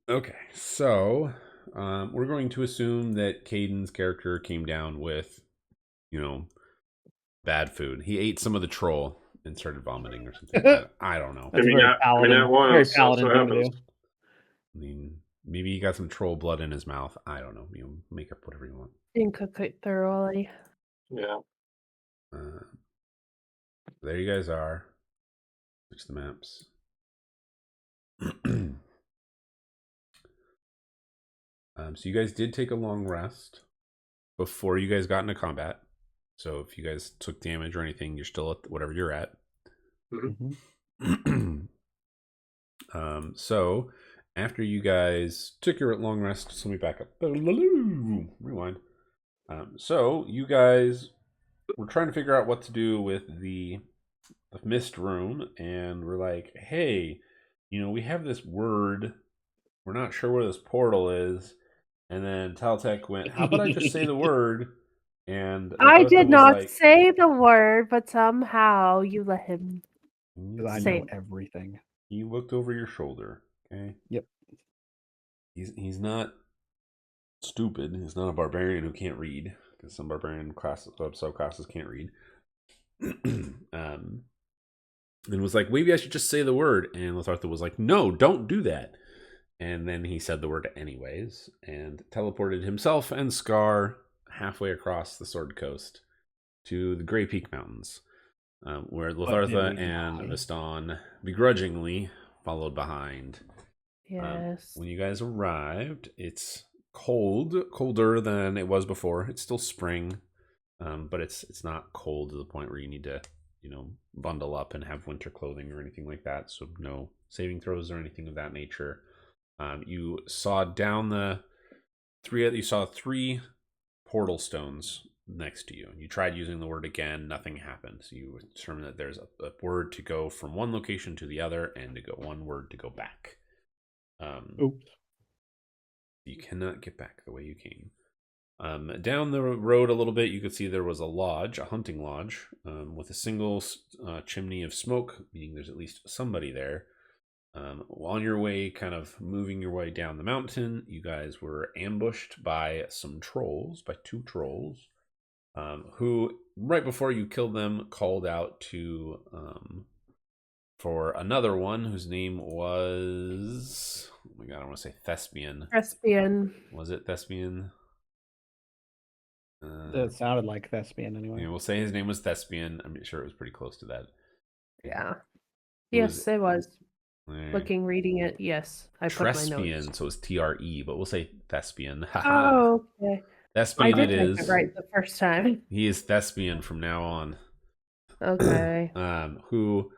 Okay, so we're going to assume that Caden's character came down with, you know, bad food. He ate some of the troll and started vomiting or something. I don't know. That's a very paladin, once. very That's paladin what thing to happens. do. I mean, maybe he got some troll blood in his mouth. I don't know. Make up whatever you want. Didn't cook it thoroughly. Yeah. There you guys are. Switch the maps. So you guys did take a long rest before you guys got into combat. So if you guys took damage or anything, you're still at whatever you're at. Mm-hmm. So after you guys took your long rest, so let me back up. Rewind. So you guys were trying to figure out what to do with the mist room, and we're like, hey, we have this word. We're not sure where this portal is. And then Taltech went, how about I just say the word? And I Lathartha did was not like, say the word, but somehow you let him. Because I Same. know everything. He looked over your shoulder. Okay. Yep. He's not stupid. He's not a barbarian who can't read, because some barbarian subclasses can't read. And was like, maybe I should just say the word. And Lathartha was like, no, don't do that. And then he said the word anyways, and teleported himself and Scar halfway across the Sword Coast to the Grey Peak Mountains, where Lathartha and Viston begrudgingly followed behind. Yes. When you guys arrived, it's colder than it was before. It's still spring, but it's not cold to the point where you need to, bundle up and have winter clothing or anything like that. So no saving throws or anything of that nature. You saw down the you saw three portal stones next to you. You tried using the word again, nothing happened. So you determined that there's a word to go from one location to the other, and to go one word to go back. Oops. You cannot get back the way you came. Down the road a little bit, you could see there was a lodge, a hunting lodge, with a single chimney of smoke, meaning there's at least somebody there. On your way, kind of moving your way down the mountain, you guys were ambushed by two trolls, who, right before you killed them, called out to for another one whose name was, oh my god, I want to say Thespin. Thespin. Was it Thespin? It sounded like Thespin anyway. Yeah, we'll say his name was Thespin. I'm sure it was pretty close to that. Yeah. Yes, it was. Reading it. Yes, I put my notes. So it's TRE, but we'll say Thespin. Oh, okay. Thespin I did it is. It right the first time. He is Thespin from now on. Okay. Who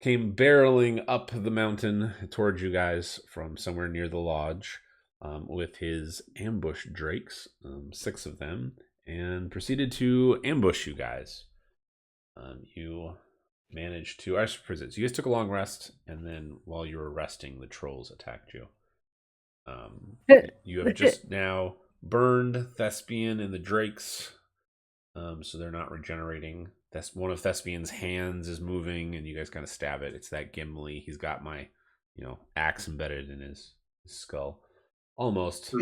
came barreling up the mountain towards you guys from somewhere near the lodge, with his ambush drakes, 6 of them, and proceeded to ambush you guys. You managed to, so you guys took a long rest, and then while you were resting, the trolls attacked you. You have just now burned Thespian and the drakes, so they're not regenerating. That's one of Thespian's hands is moving, and you guys kind of stab it. It's that Gimli. He's got my, axe embedded in his skull, almost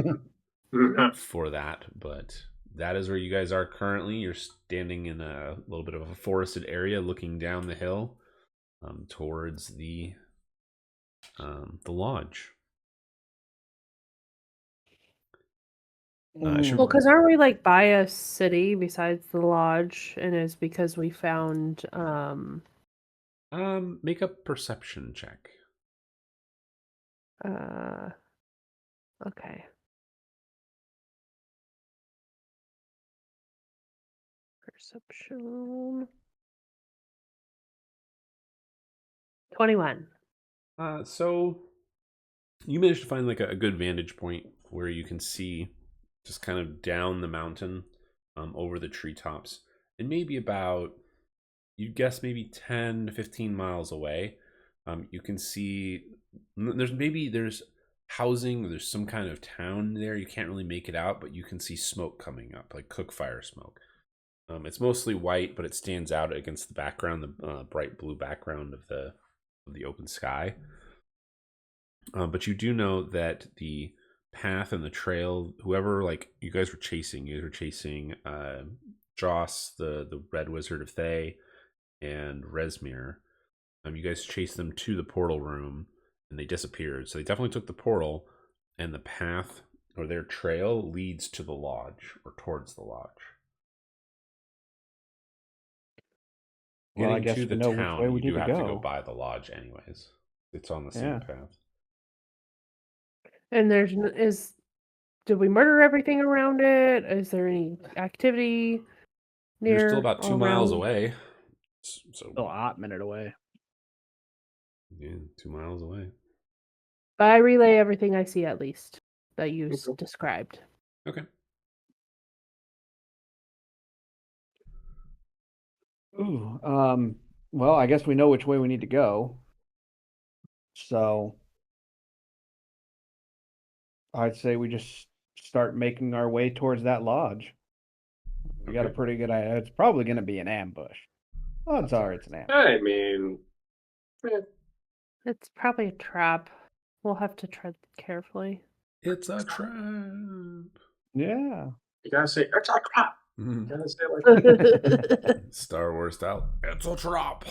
for that. But that is where you guys are currently. You're standing in a little bit of a forested area, looking down the hill, towards the lodge. Well, because aren't we like by a city besides the lodge, and it's because we found make a perception check. Okay. Perception. 21. So you managed to find like a good vantage point where you can see just kind of down the mountain, over the treetops, and maybe about, you'd guess maybe 10 to 15 miles away, you can see there's housing, there's some kind of town there. You can't really make it out, but you can see smoke coming up, like cook fire smoke. It's mostly white, but it stands out against the background, the bright blue background of the open sky. But you do know that the path and the trail, whoever you guys were chasing, Joss, the Red Wizard of Thay, and Resmir. You guys chased them to the portal room, and they disappeared. So they definitely took the portal, and the path or their trail leads to the lodge or towards the lodge. Well, I Getting guess to we the know which way town, we you do need to have to go go. by the lodge anyways. It's on the same path. And did we murder everything around it? Is there any activity near? You're still about 2 miles around? away. So Still a hot minute away. Yeah, 2 miles away. But I relay everything I see, at least that you described. Okay. Ooh, well, I guess we know which way we need to go. So I'd say we just start making our way towards that lodge. We got a pretty good idea. It's probably going to be an ambush. Odds are it's an ambush. I mean, It's probably a trap. We'll have to tread carefully. It's a trap. Yeah. You gotta say, it's a trap. Mm-hmm. You gotta say it like Star Wars style. It's a trap.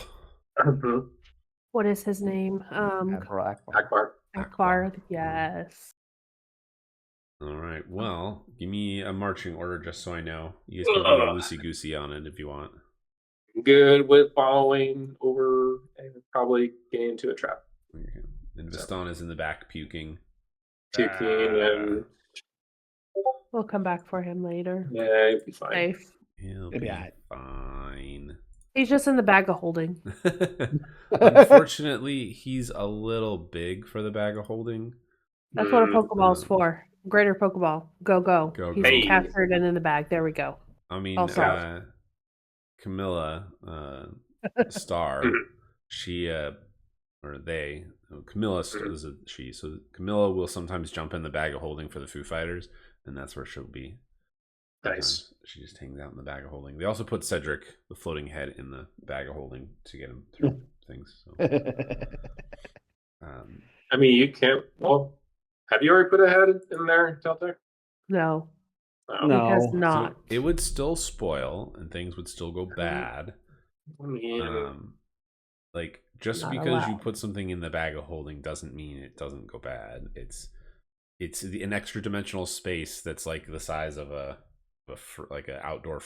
What is his name? Akbar. Akbar. Yes. All right. Well, give me a marching order just so I know. You guys can go loosey goosey on it if you want. Good with following over and probably getting into a trap. Okay. And Viston is in the back puking. Puking and We'll come back for him later. yeah, it'll be fine. Safe. He'll be fine. He's just in the bag of holding. Unfortunately, he's a little big for the bag of holding. That's what a Pokeball's for. Greater Pokeball. Go, go. Go, He's go. captured and in the bag. There we go. I mean, Also. Camilla, Star, she, or they, Camilla is a she, so Camilla will sometimes jump in the bag of holding for the Foo Fighters, and that's where she'll be. Nice. She just hangs out in the bag of holding. They also put Cedric, the floating head, in the bag of holding to get him through things. So. I mean, you can't. Well, have you already put a head in there, Delta? No. No. He has not. So it would still spoil, and things would still go bad. I mean, just Not because you allowed. put something in the bag of holding doesn't mean it doesn't go bad. It's an extra dimensional space that's like the size of an outdoor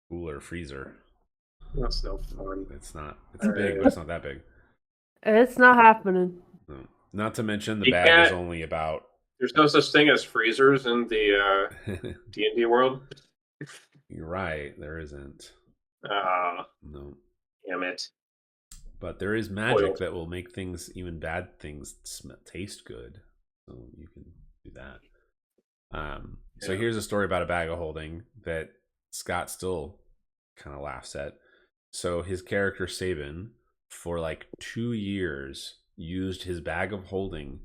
cooler freezer. that's no fun. It's not. It's big, but it's not that big. It's not happening. No. Not to mention the You bag can't- is only about. There's no such thing as freezers in the D&D world. You're right. There isn't. No. Damn it. But there is magic Oiled. that will make things, even bad things, taste good. So you can do that. So here's a story about a bag of holding that Scott still kind of laughs at. So his character Sabin, for like 2 years, used his bag of holding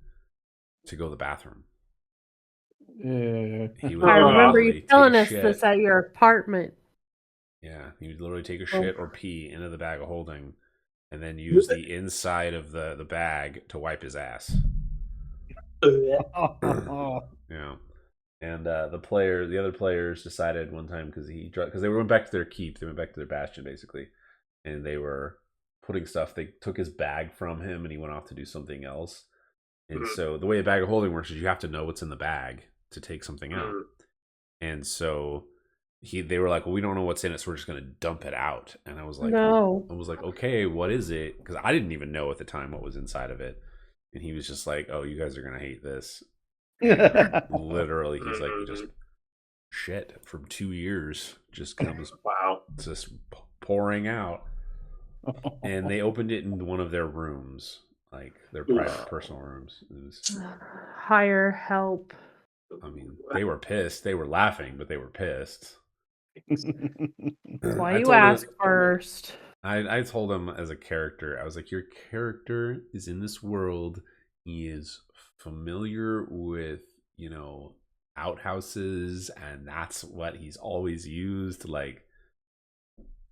to go to the bathroom. He would I remember literally you take telling a us shit. this at your apartment. Yeah, he would literally take a shit or pee into the bag of holding, and then use the inside of the bag to wipe his ass. Yeah, and the other players decided one time because they went back to their keep, they went back to their bastion basically, and they were putting stuff. They took his bag from him, and he went off to do something else. And so the way a bag of holding works is you have to know what's in the bag to take something out. And so they were like, well, we don't know what's in it, so we're just going to dump it out. And I was like, No. okay, what is it? Because I didn't even know at the time what was inside of it. And he was just like, oh, you guys are going to hate this. Literally, he's like, just shit from 2 years just comes just pouring out. And they opened it in one of their rooms, like their private personal rooms. It was, hire help. I mean, they were pissed. They were laughing, but they were pissed. That's why you ask first. I told him as a character, I was like, your character is in this world. He is familiar with, outhouses, and that's what he's always used. Like,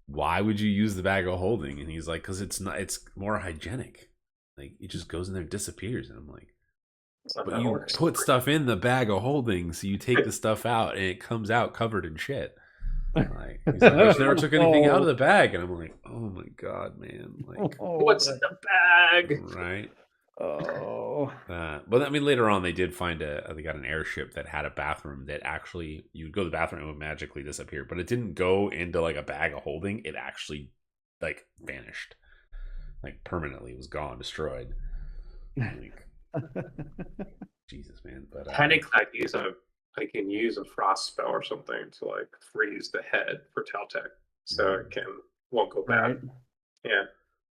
why would you use the bag of holding? And he's like, because it's more hygienic. like it just goes in there and disappears. And I'm like, That's not but how it you works. put stuff in the bag of holding, so you take the stuff out and it comes out covered in shit. Like, he's like, I just never took anything out of the bag. And I'm like, oh my God, man. Like, What's in the bag? right. Oh. But I mean, later on, they did find they got an airship that had a bathroom that actually, you would go to the bathroom and it would magically disappear. But it didn't go into like a bag of holding. It actually like vanished, like permanently was gone, destroyed. Like, Jesus, man. But Technically, I can use a frost spell or something to like freeze the head for Teltec, so it won't go bad. Right. Yeah.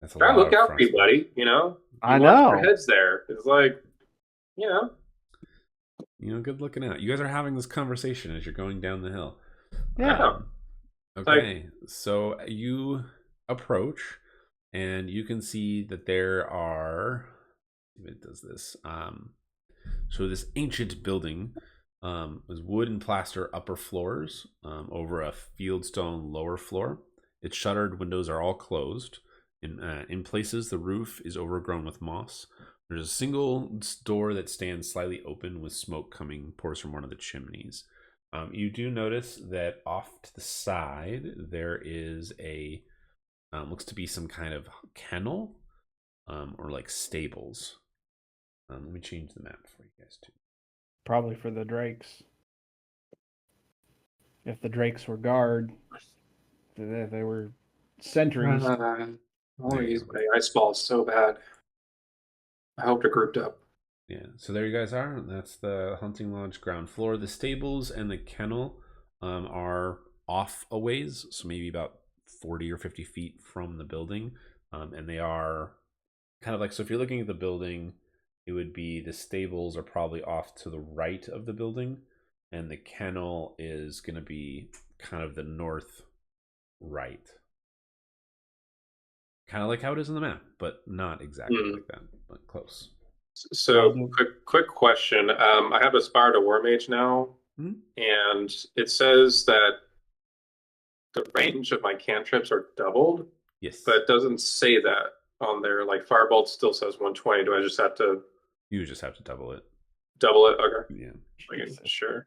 that's a Try to lot look of out for you, frostbite. buddy. You know, I watch know. your heads there. It's like, you know, You know, good looking out. You guys are having this conversation as you're going down the hill. Yeah. Okay, so you approach, and you can see that there are. If it does this, so this ancient building was wood and plaster upper floors over a fieldstone lower floor. Its shuttered windows are all closed. In places, the roof is overgrown with moss. There's a single door that stands slightly open with smoke pours from one of the chimneys. You do notice that off to the side there is a looks to be some kind of kennel or like stables. Let me change the map for you guys too. Probably for the drakes. If the drakes were guard, they were sentries. I want There to you use go. my ice ball so bad. I hope they're grouped up. Yeah, so there you guys are. That's the hunting lodge ground floor. The stables and the kennel are off a ways, so maybe about 40 or 50 feet from the building. And they are kind of like, so if you're looking at the building, it would be the stables are probably off to the right of the building, and the kennel is going to be kind of the north right. Kind of like how it is on the map, but not exactly like that, but close. So, quick question. I have Aspire to War Mage now, and it says that the range of my cantrips are doubled, Yes. but it doesn't say that on there. Like Firebolt still says 120. Do I just have to You just have to double it. double it? Okay. Yeah. Okay, sure.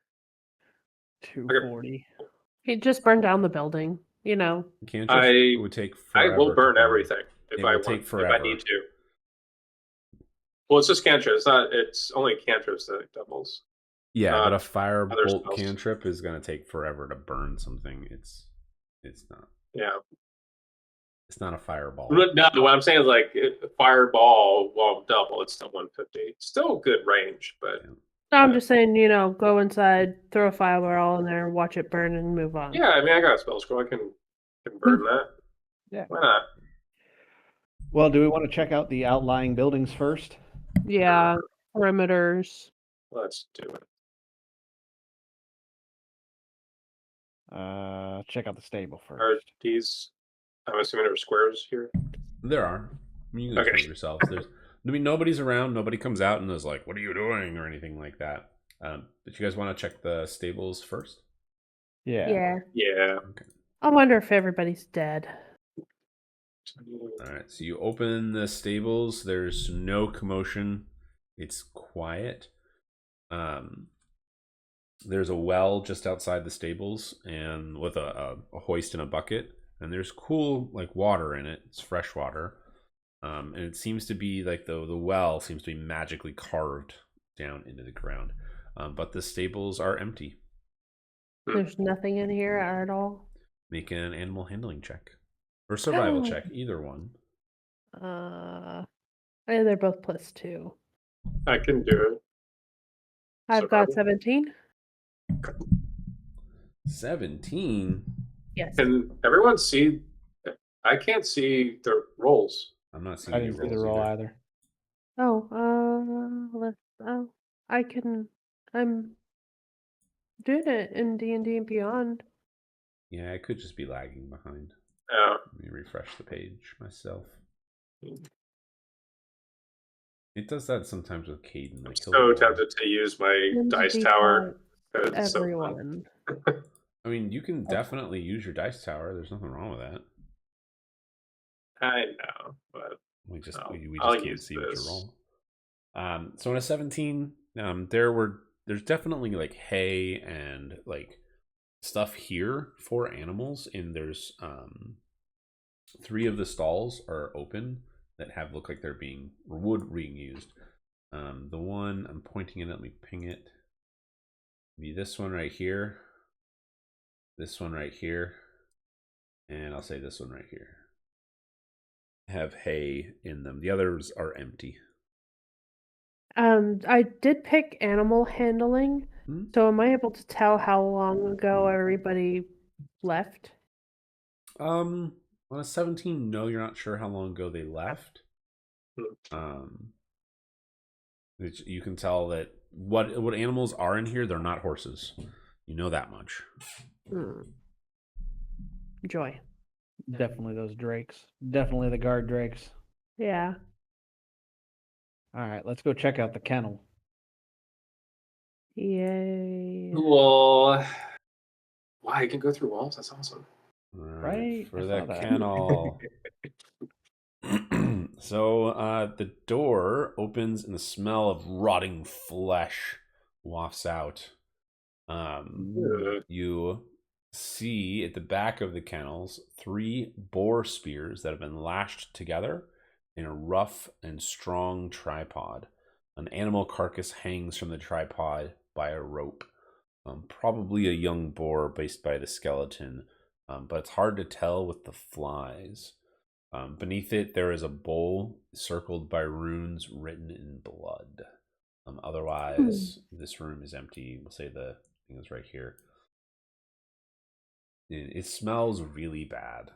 240. He just burned down the building, you know. Cantrips would take forever. I will burn to everything if I want, if I need to. Well, it's just cantrips. It's only cantrips that it doubles. Yeah, but a firebolt spells. cantrip is going to take forever to burn something. It's not. Yeah. It's not a fireball. No, what I'm saying is like fireball won't double. It's still 150. Still good range, but No, I'm just saying, you know, go inside, throw a fireball in there, watch it burn, and move on. yeah, I mean, I got a spell scroll. I can burn that. Yeah. Why not? Well, do we want to check out the outlying buildings first? Yeah, perimeters. Let's do it. Check out the stable first. Are these? I'm assuming there are squares here. There are. I mean, you can Okay. show yourselves. Nobody's around. Nobody comes out and is like, "What are you doing?" or anything like that. But you guys want to check the stables first? Yeah. Yeah. Okay. I wonder if everybody's dead. All right. So you open the stables. There's no commotion. It's quiet. There's a well just outside the stables, and with a hoist and a bucket, and there's cool like water in it. It's fresh water, and it seems to be like the well seems to be magically carved down into the ground, but the stables are empty. There's nothing in here at all. Make an animal handling check or survival check, either one. They're both +2. I can do it. I've got 17. 17. Yes. Can everyone see? I can't see the rolls. I'm not seeing I any didn't see the rolls roll either. Oh, I can. I'm doing it in D&D and Beyond. Yeah, I could just be lagging behind. Yeah. Let me refresh the page myself. It does that sometimes with Caden. I'm so tempted to use my dice tower. It's so Everyone. I mean, you can definitely use your dice tower. There's nothing wrong with that. I know, but We just I'll can't use see what you this. roll. So in a 17, there's definitely like hay and like stuff here for animals, and there's 3 of the stalls are open that look like they're being used. The one I'm pointing at, let me ping it. Be this one right here, this one right here, and I'll say this one right here. Have hay in them. The others are empty. I did pick animal handling. So am I able to tell how long ago everybody left? On a 17, no, you're not sure how long ago they left. You can tell that what animals are in here, they're not horses. You know that much. Joy. Definitely those drakes. Definitely the guard drakes. Yeah. All right, let's go check out the kennel. Yay. Cool. Wow, you can go through walls. That's awesome. Right? For I the saw that. kennel. So the door opens and the smell of rotting flesh wafts out. You see at the back of the kennels 3 boar spears that have been lashed together in a rough and strong tripod. An animal carcass hangs from the tripod by a rope. Probably a young boar based by the skeleton, but it's hard to tell with the flies. Beneath it, there is a bowl circled by runes written in blood. Otherwise, this room is empty. We'll say the thing is right here. It smells really bad.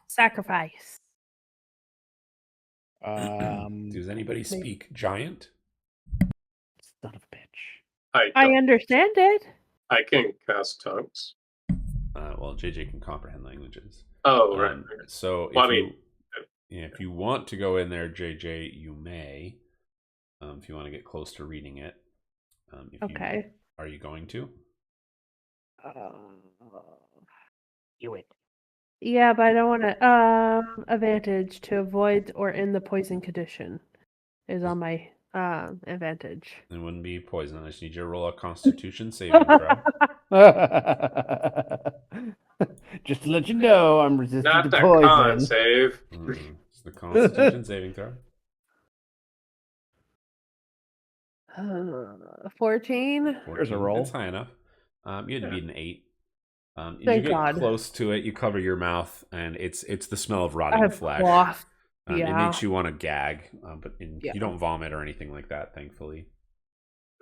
Sacrifice. Does anybody speak giant? Son of a bitch. I understand it. I can cast tongues. Well, JJ can comprehend languages. Oh, right. So Well, if you want to go in there, JJ, you may. If you want to get close to reading it. Okay. Are you going to? Do it. Yeah, but I don't want to. Advantage to avoid or end the poison condition is on my advantage. It wouldn't be poison. I just need you to roll a Constitution saving throw. Just to let you know, I'm resistant not to that poison. con save. It's the Constitution saving throw. 14. There's a roll. It's high enough. You had to beat an 8. You Thank get God. close to it. You cover your mouth, and it's the smell of rotting I have flesh. cloth. It Yeah. makes you want to gag, but you don't vomit or anything like that, thankfully.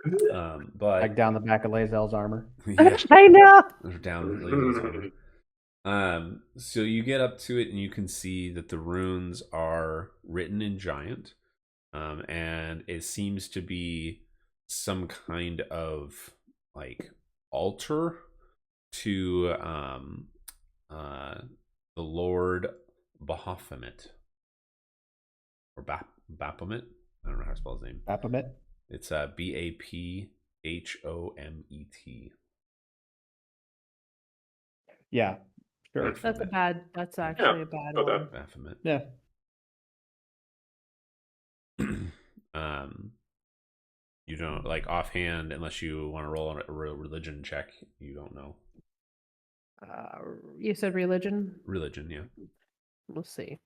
But Like down the back of Lae'zel's armor. yeah, I know. they're down Lae'zel's armor. So you get up to it, and you can see that the runes are written in giant, and it seems to be some kind of like altar to the Lord Baphomet or Baphomet. I don't know how to spell his name. Baphomet. It's Baphomet. Yeah, sure. That's actually a bad one. Baphomet. Yeah. You don't like offhand, unless you want to roll on a religion check. You don't know. You said religion? Religion, yeah. We'll see.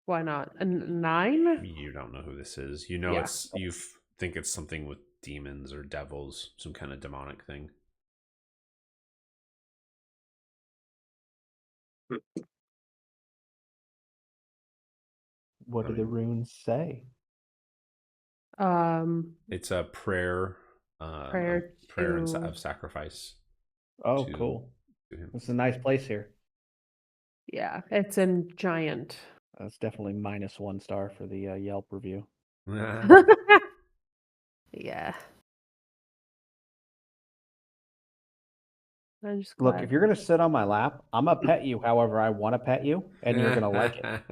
Why not? A 9? You don't know who this is. You know, Yeah. you think it's something with demons or devils, some kind of demonic thing. What do the runes say? It's a prayer. Prayer of sacrifice. Oh, cool. To him. It's a nice place here. Yeah, it's in giant. That's definitely -1 star for the Yelp review. Yeah. I'm just Look, glad. if you're gonna sit on my lap, I'm gonna pet you however I want to pet you, and you're gonna like it.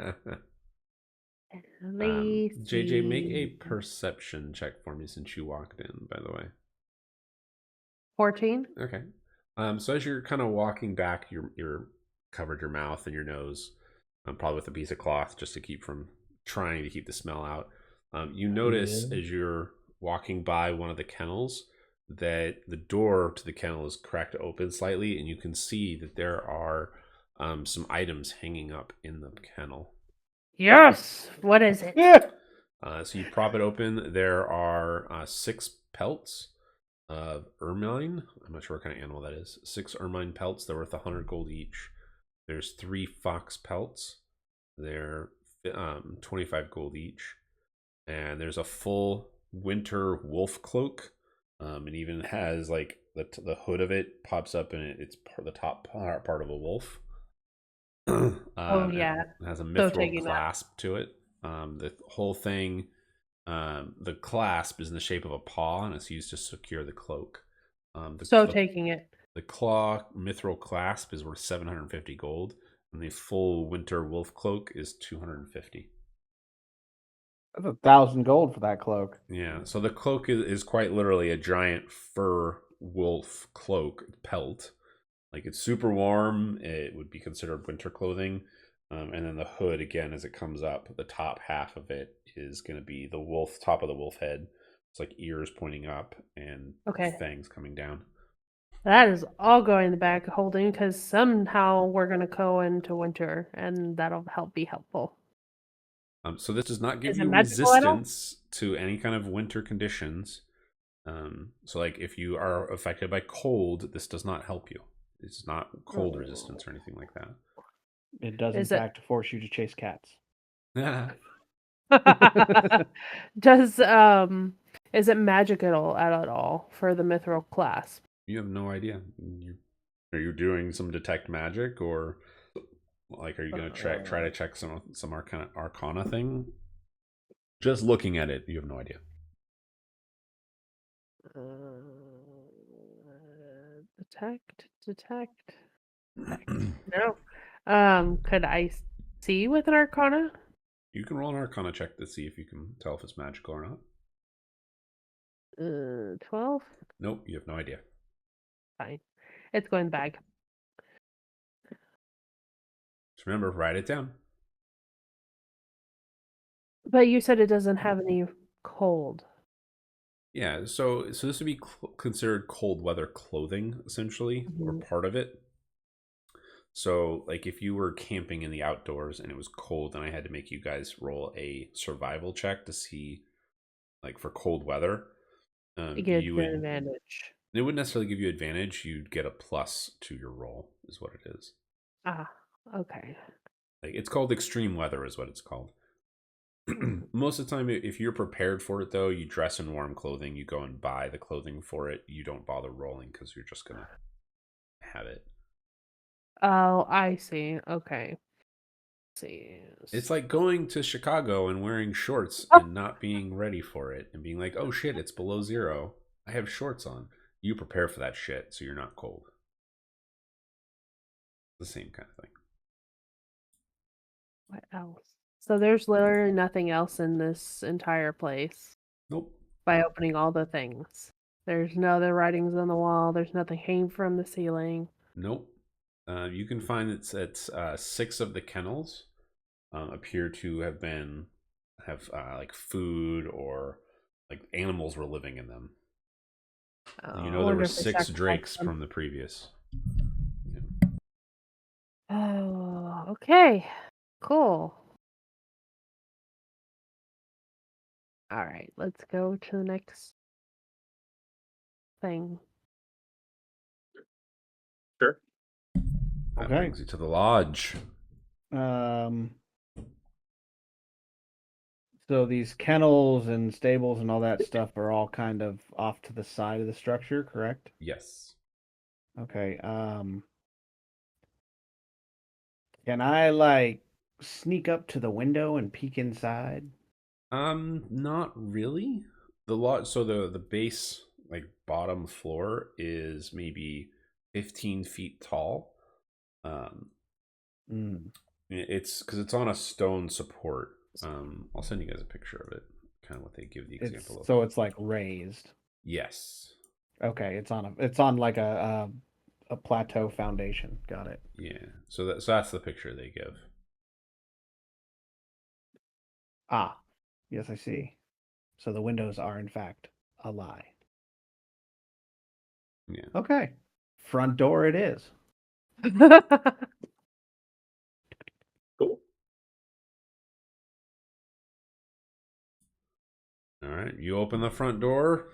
JJ, make a perception check for me since you walked in, by the way. 14. Okay. So as you're kind of walking back, you're covered your mouth and your nose, probably with a piece of cloth just to keep from trying to keep the smell out. You notice Yeah. as you're walking by one of the kennels that the door to the kennel is cracked open slightly, and you can see that there are some items hanging up in the kennel. Yes. What is it? Yeah. So you prop it open. There are 6 pelts of ermine. I'm not sure what kind of animal that is. 6 ermine pelts. They're worth 100 gold each. There's 3 fox pelts. They're 25 gold each. And there's a full winter wolf cloak. It even has like the hood of it pops up, and it's the top part of a wolf. Oh yeah. It has a So mithril taking that. clasp to it. The whole thing, the clasp is in the shape of a paw, and it's used to secure the cloak. Taking it. The claw mithril clasp is worth 750 gold, and the full winter wolf cloak is 250. That's 1,000 gold for that cloak. Yeah, so the cloak is quite literally a giant fur wolf cloak pelt. Like, it's super warm. It would be considered winter clothing. And then the hood, again, as it comes up, the top half of it is going to be the wolf, top of the wolf head. It's like ears pointing up and Okay. fangs coming down. That is all going in the bag holding because somehow we're gonna go into winter and that'll be helpful. So this does not give Is it you magical at all? resistance to any kind of winter conditions. So like if you are affected by cold, this does not help you. It's not cold resistance or anything like that. It does, in Is it- fact, force you to chase cats. Does is it magical at all for the mithril class? You have no idea. Are you doing some detect magic, or like are you going to try to check some arcana thing? Just looking at it, you have no idea. Detect. No. Could I see with an arcana? You can roll an arcana check to see if you can tell if it's magical or not. 12? Nope, you have no idea. Fine. It's going in the bag. Just remember, write it down. But you said it doesn't have any cold. Yeah, so this would be considered cold weather clothing, essentially, or part of it. So, like, if you were camping in the outdoors and it was cold, and I had to make you guys roll a survival check to see, like, for cold weather, You get an advantage. It wouldn't necessarily give you advantage. You'd get a plus to your roll, is what it is. Ah, okay. Like, it's called extreme weather, is what it's called. Most of the time, if you're prepared for it, though, you dress in warm clothing. You go and buy the clothing for it. You don't bother rolling because you're just gonna have it. Oh, I see. Okay. Let's see. It's like going to Chicago and wearing shorts and not being ready for it and being like, "Oh shit, it's below 0. I have shorts on." You prepare for that shit, so you're not cold. The same kind of thing. What else? So there's literally nothing else in this entire place. Nope. By opening all the things. There's no other writings on the wall. There's nothing hanging from the ceiling. Nope. You can find that 6 of the kennels appear to have like food, or like animals were living in them. You know, there were 6 drakes from the previous. Yeah. Oh, okay. Cool. All right, let's go to the next thing. Sure. That Okay. brings you to the lodge. So these kennels and stables and all that stuff are all kind of off to the side of the structure, correct? Yes. Okay. Can I like sneak up to the window and peek inside? Not really. So the base, like, bottom floor is maybe 15 feet tall. It's because it's on a stone support. I'll send you guys a picture of it, kind of what they give the example of. So it's like raised. Yes. Okay, it's on like a plateau foundation. Got it. Yeah. So that's the picture they give. Ah, yes, I see. So the windows are, in fact, a lie. Yeah. Okay. Front door it is. Cool. All right. You open the front door,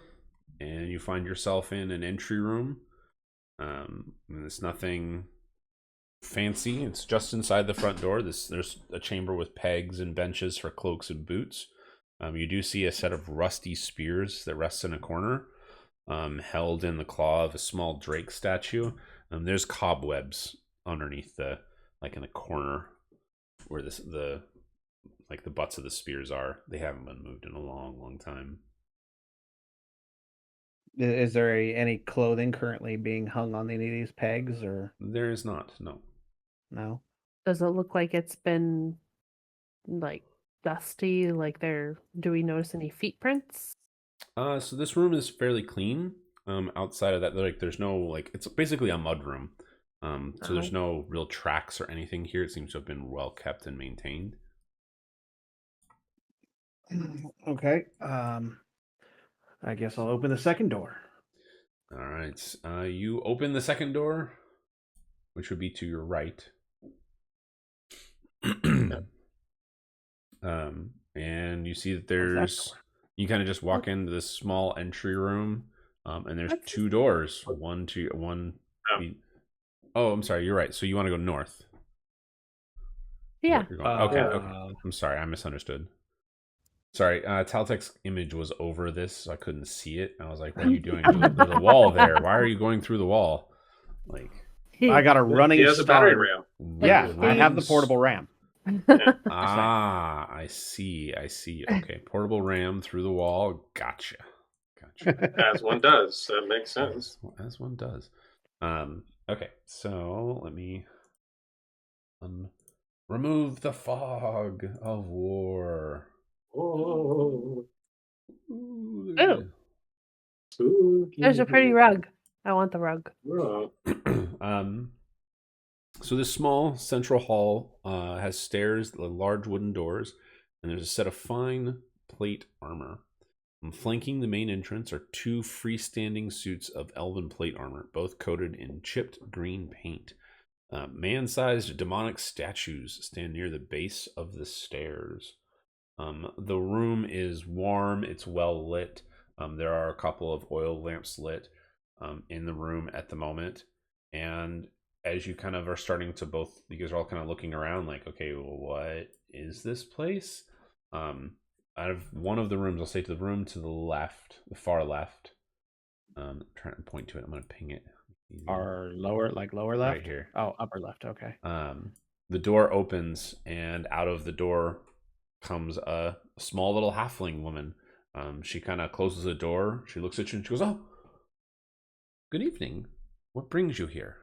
and you find yourself in an entry room. And it's nothing fancy. It's just inside the front door. There's a chamber with pegs and benches for cloaks and boots. You do see a set of rusty spears that rests in a corner, held in the claw of a small drake statue. There's cobwebs underneath like in the corner where the butts of the spears are. They haven't been moved in a long, long time. Is there any clothing currently being hung on any of these pegs, or There is not, no. no? Does it look like it's been like dusty? Like do we notice any feet prints? So this room is fairly clean. Outside of that, there's no it's basically a mud room. So there's no real tracks or anything here. It seems to have been well kept and maintained. Okay. I guess I'll open the second door. All right. You open the second door, which would be to your right. And you see that there's you kind of just walk into this small entry room, and there's two doors. One. Oh, I'm sorry. You're right. So you want to go north? Yeah. You're going, okay. I'm sorry. I misunderstood. Sorry. Taltek's image was over this, so I couldn't see it. I was like, "What are you doing? There's a wall there. Why are you going through the wall?" Like, I got a running He has a battery ram. Yeah, I have the portable ram. I see. Okay, portable ram through the wall. Gotcha. As one does. That makes sense. As one does. Okay, so let me remove the fog of war. Oh. Ooh. There's a pretty rug. I want the rug. So this small central hall has stairs, large wooden doors, and there's a set of fine plate armor. Flanking the main entrance are two freestanding suits of elven plate armor, both coated in chipped green paint. Man-sized demonic statues stand near the base of the stairs. The room is warm. It's well lit. There are a couple of oil lamps lit in the room at the moment. And as you kind of are starting to you guys are all kind of looking around like, okay, well, what is this place? Out of one of the rooms, I'll say to the room to the left, the far left. I'm trying to point to it. I'm going to ping it. Our lower left? Right here. Oh, upper left. Okay. The door opens, and out of the door comes a small little halfling woman. She kind of closes the door. She looks at you and she goes, "Oh, good evening. What brings you here?"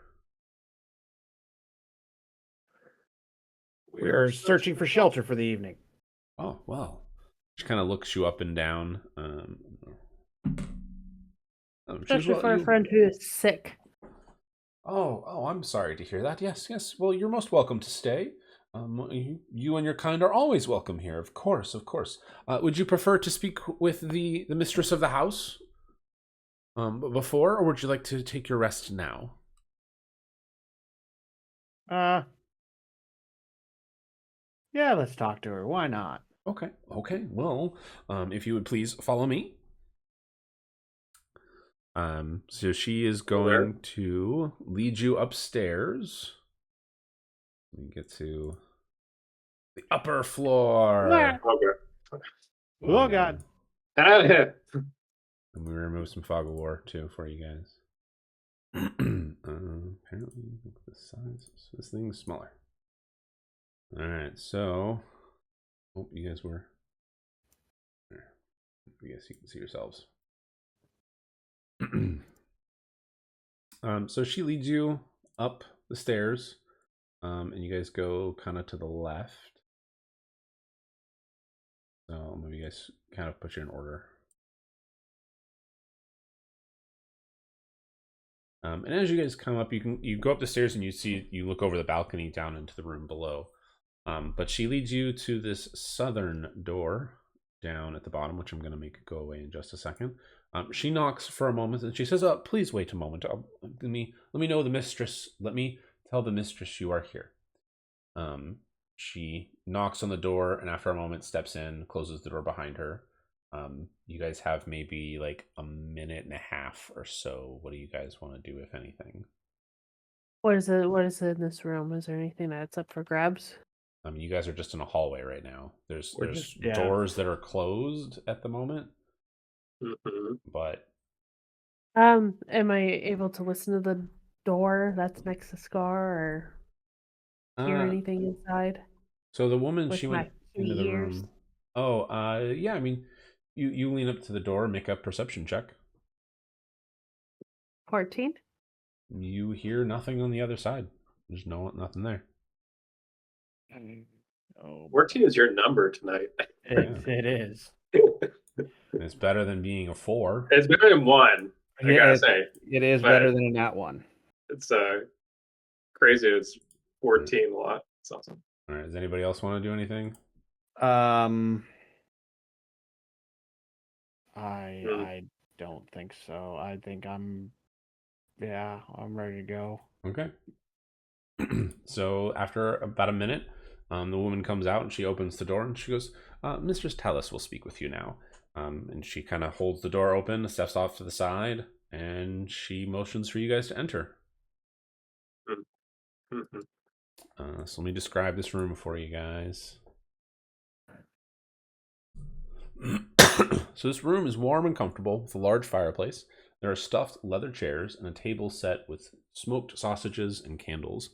We're searching for shelter for the evening. Oh, well. She kind of looks you up and down. Especially for a friend who is sick. Oh, I'm sorry to hear that. Yes. Well, you're most welcome to stay. You and your kind are always welcome here, of course. Would you prefer to speak with the mistress of the house before, or would you like to take your rest now? Yeah, let's talk to her. Why not? Okay. Well, if you would please follow me. So she is going to lead you upstairs. Let me get to the upper floor. Yeah. Okay. Oh, God. And we remove some fog of war too for you guys. Apparently, the size. So this thing's smaller. All right, so hope you guys were there. I guess you can see yourselves. So she leads you up the stairs, and you guys go kind of to the left. So maybe you guys kind of put you in order. And as you guys come up, you go up the stairs and you look over the balcony down into the room below. But she leads you to this southern door down at the bottom, which I'm going to make go away in just a second. She knocks for a moment and she says, "Please wait a moment. Let me know the mistress. Let me tell the mistress you are here." She knocks on the door and after a moment steps in, closes the door behind her. You guys have maybe like a minute and a half or so. What do you guys want to do, if anything? What is it? What is in this room? Is there anything that's up for grabs? I mean, you guys are just in a hallway right now. There's Yeah. doors that are closed at the moment, Mm-hmm. but Am I able to listen to the door that's next to Scar or hear anything inside so the woman, with she my went into the ears? room. Yeah. I mean, you lean up to the door, make a perception check. 14? You hear nothing on the other side. There's nothing there. Oh, 14 is your number tonight. it is. It's better than being a 4. It's better than 1, I gotta say. It is But better than that one. it's crazy. It's 14 a lot. It's awesome. All right. Does anybody else want to do anything? I don't think so. I think I'm ready to go. Okay. So after about a minute, the woman comes out and she opens the door and she goes, "Mistress Tallis will speak with you now." And she kind of holds the door open, steps off to the side, and she motions for you guys to enter. Mm-hmm. So let me describe this room for you guys. So this room is warm and comfortable with a large fireplace. There are stuffed leather chairs and a table set with smoked sausages and candles.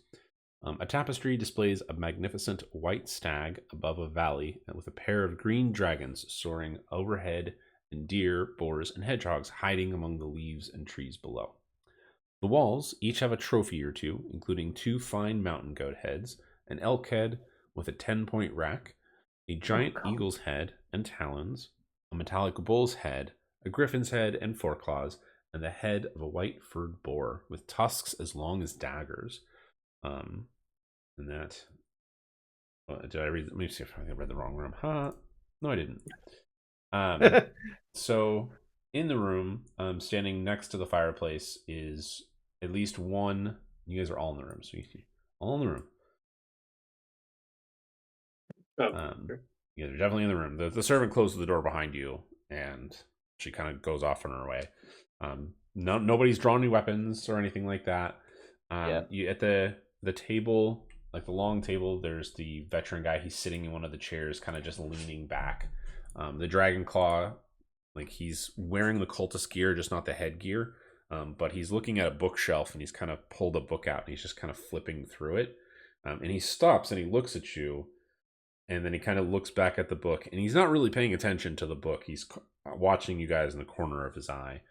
A tapestry displays a magnificent white stag above a valley with a pair of green dragons soaring overhead and deer, boars, and hedgehogs hiding among the leaves and trees below. The walls each have a trophy or two, including 2 fine mountain goat heads, an elk head with a 10-point rack, a giant eagle's head and talons, a metallic bull's head, a griffin's head and foreclaws, and the head of a white furred boar with tusks as long as daggers. And that. Did I read? Let me see if I read the wrong room. No, I didn't. So in the room, standing next to the fireplace is at least one. You guys are all in the room, so you see all in the room. You guys are definitely in the room. The servant closes the door behind you, and she kind of goes off on her way. Nobody's drawn any weapons or anything like that. You at the table, like the long table, there's the veteran guy. He's sitting in one of the chairs, kind of just leaning back. The dragon claw, like he's wearing the cultist gear, just not the headgear. But he's looking at a bookshelf and he's kind of pulled a book out and he's just kind of flipping through it. And he stops and he looks at you, and then he kind of looks back at the book, and he's not really paying attention to the book. He's watching you guys in the corner of his eye.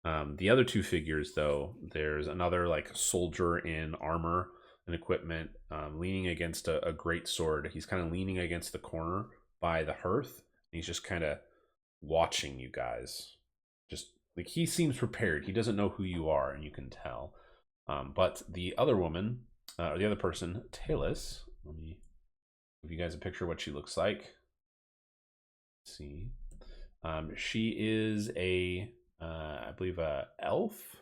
The other 2 figures, though, there's another like soldier in armor and equipment, leaning against a great sword. He's kind of leaning against the corner by the hearth, and he's just kind of watching you guys. Just like he seems prepared. He doesn't know who you are, and you can tell. But the other woman, or the other person, Tallis, let me give you guys a picture of what she looks like. Let's see. She is I believe a elf.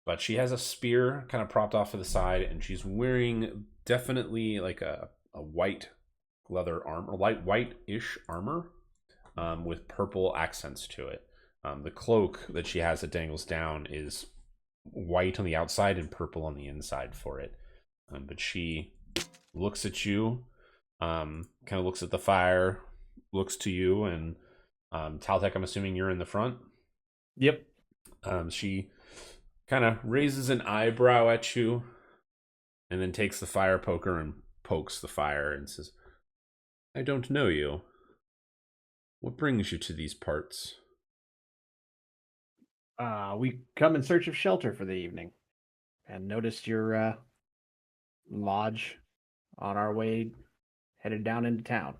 But she has a spear kind of propped off to the side, and she's wearing definitely like a white leather armor, light white-ish armor, with purple accents to it. The cloak that she has that dangles down is white on the outside and purple on the inside for it. But she looks at you, kind of looks at the fire, looks to you, and Taltek, I'm assuming you're in the front? Yep. She kind of raises an eyebrow at you and then takes the fire poker and pokes the fire and says, "I don't know you. What brings you to these parts?" We come in search of shelter for the evening and noticed your lodge on our way headed down into town.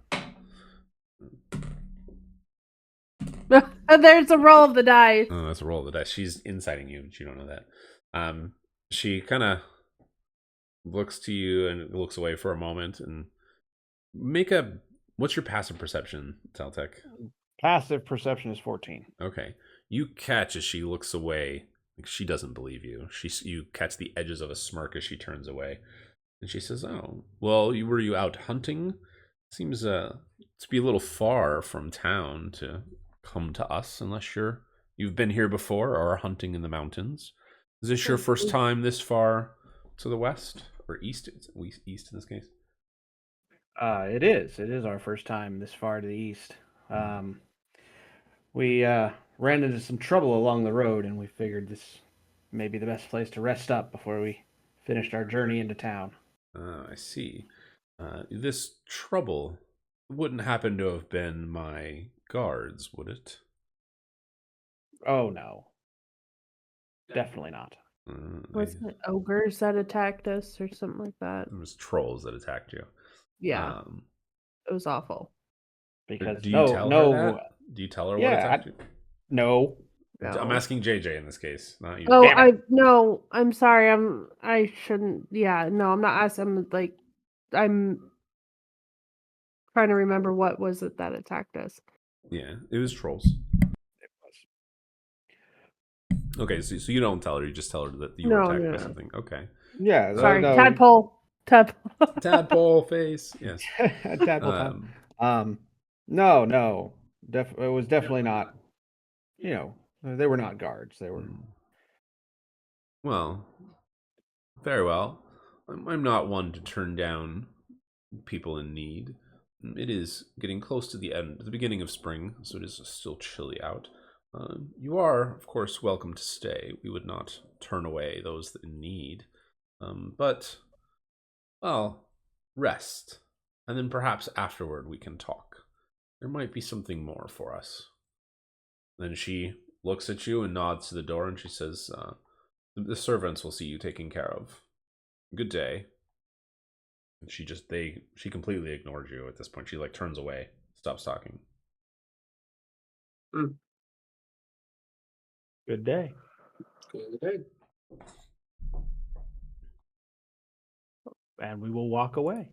There's a roll of the dice. Oh, that's a roll of the dice. She's inciting you, but you don't know that. She kind of looks to you and looks away for a moment and what's your passive perception, Taltech? Passive perception is 14. Okay. You catch as she looks away. Like she doesn't believe you. You catch the edges of a smirk as she turns away. And she says, "Oh, well, were you out hunting? Seems to be a little far from town to come to us unless you've been here before or are hunting in the mountains. Is this your first time this far to the west or east? It's east in this case." It is. It is our first time this far to the east. We ran into some trouble along the road, and we figured this may be the best place to rest up before we finished our journey into town. I see. This trouble wouldn't happen to have been my guards, would it? Oh, no. Definitely not. Was it ogres that attacked us or something like that? It was trolls that attacked you. Yeah. It was awful. Because do you tell her that? Do you tell her what attacked you? No. I'm asking JJ in this case, not you. Oh, no. I'm sorry. I shouldn't. Yeah, no, I'm not asking. I'm trying to remember what was it that attacked us. Yeah, it was trolls. Okay, so you don't tell her. You just tell her that you were attacked by something. Okay. Yeah. Sorry, no. tadpole. Tadpole face. Yes. Tadpole. No. It was definitely not. They were not guards. They were. Well, very well. I'm not one to turn down people in need. It is getting close to the beginning of spring, so it is still chilly out. You are, of course, welcome to stay. We would not turn away those in need. But, well, rest. And then perhaps afterward we can talk. There might be something more for us. Then she looks at you and nods to the door and she says, the servants will see you taken care of. Good day. And she completely ignored you at this point. She turns away, stops talking. Good day. Good day. And we will walk away.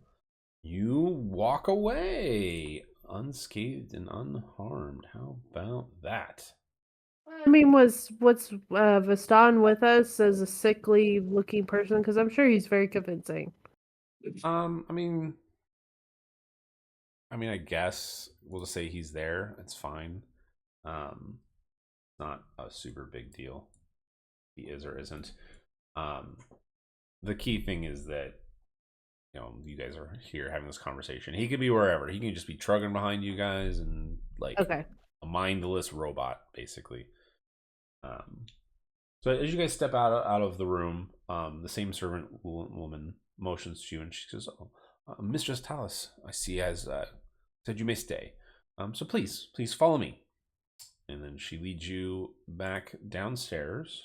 You walk away unscathed and unharmed. How about that? I mean, what's Vistan with us as a sickly looking person? Because I'm sure he's very convincing. I guess we'll just say he's there. It's fine. Not a super big deal. He is or isn't. The key thing is that you guys are here having this conversation. He could be wherever. He can just be trugging behind you guys and a mindless robot, basically. So as you guys step out of the room, the same servant woman motions to you and she says, "Oh, Mistress Talus, I see as said you may stay. So please follow me." And then she leads you back downstairs.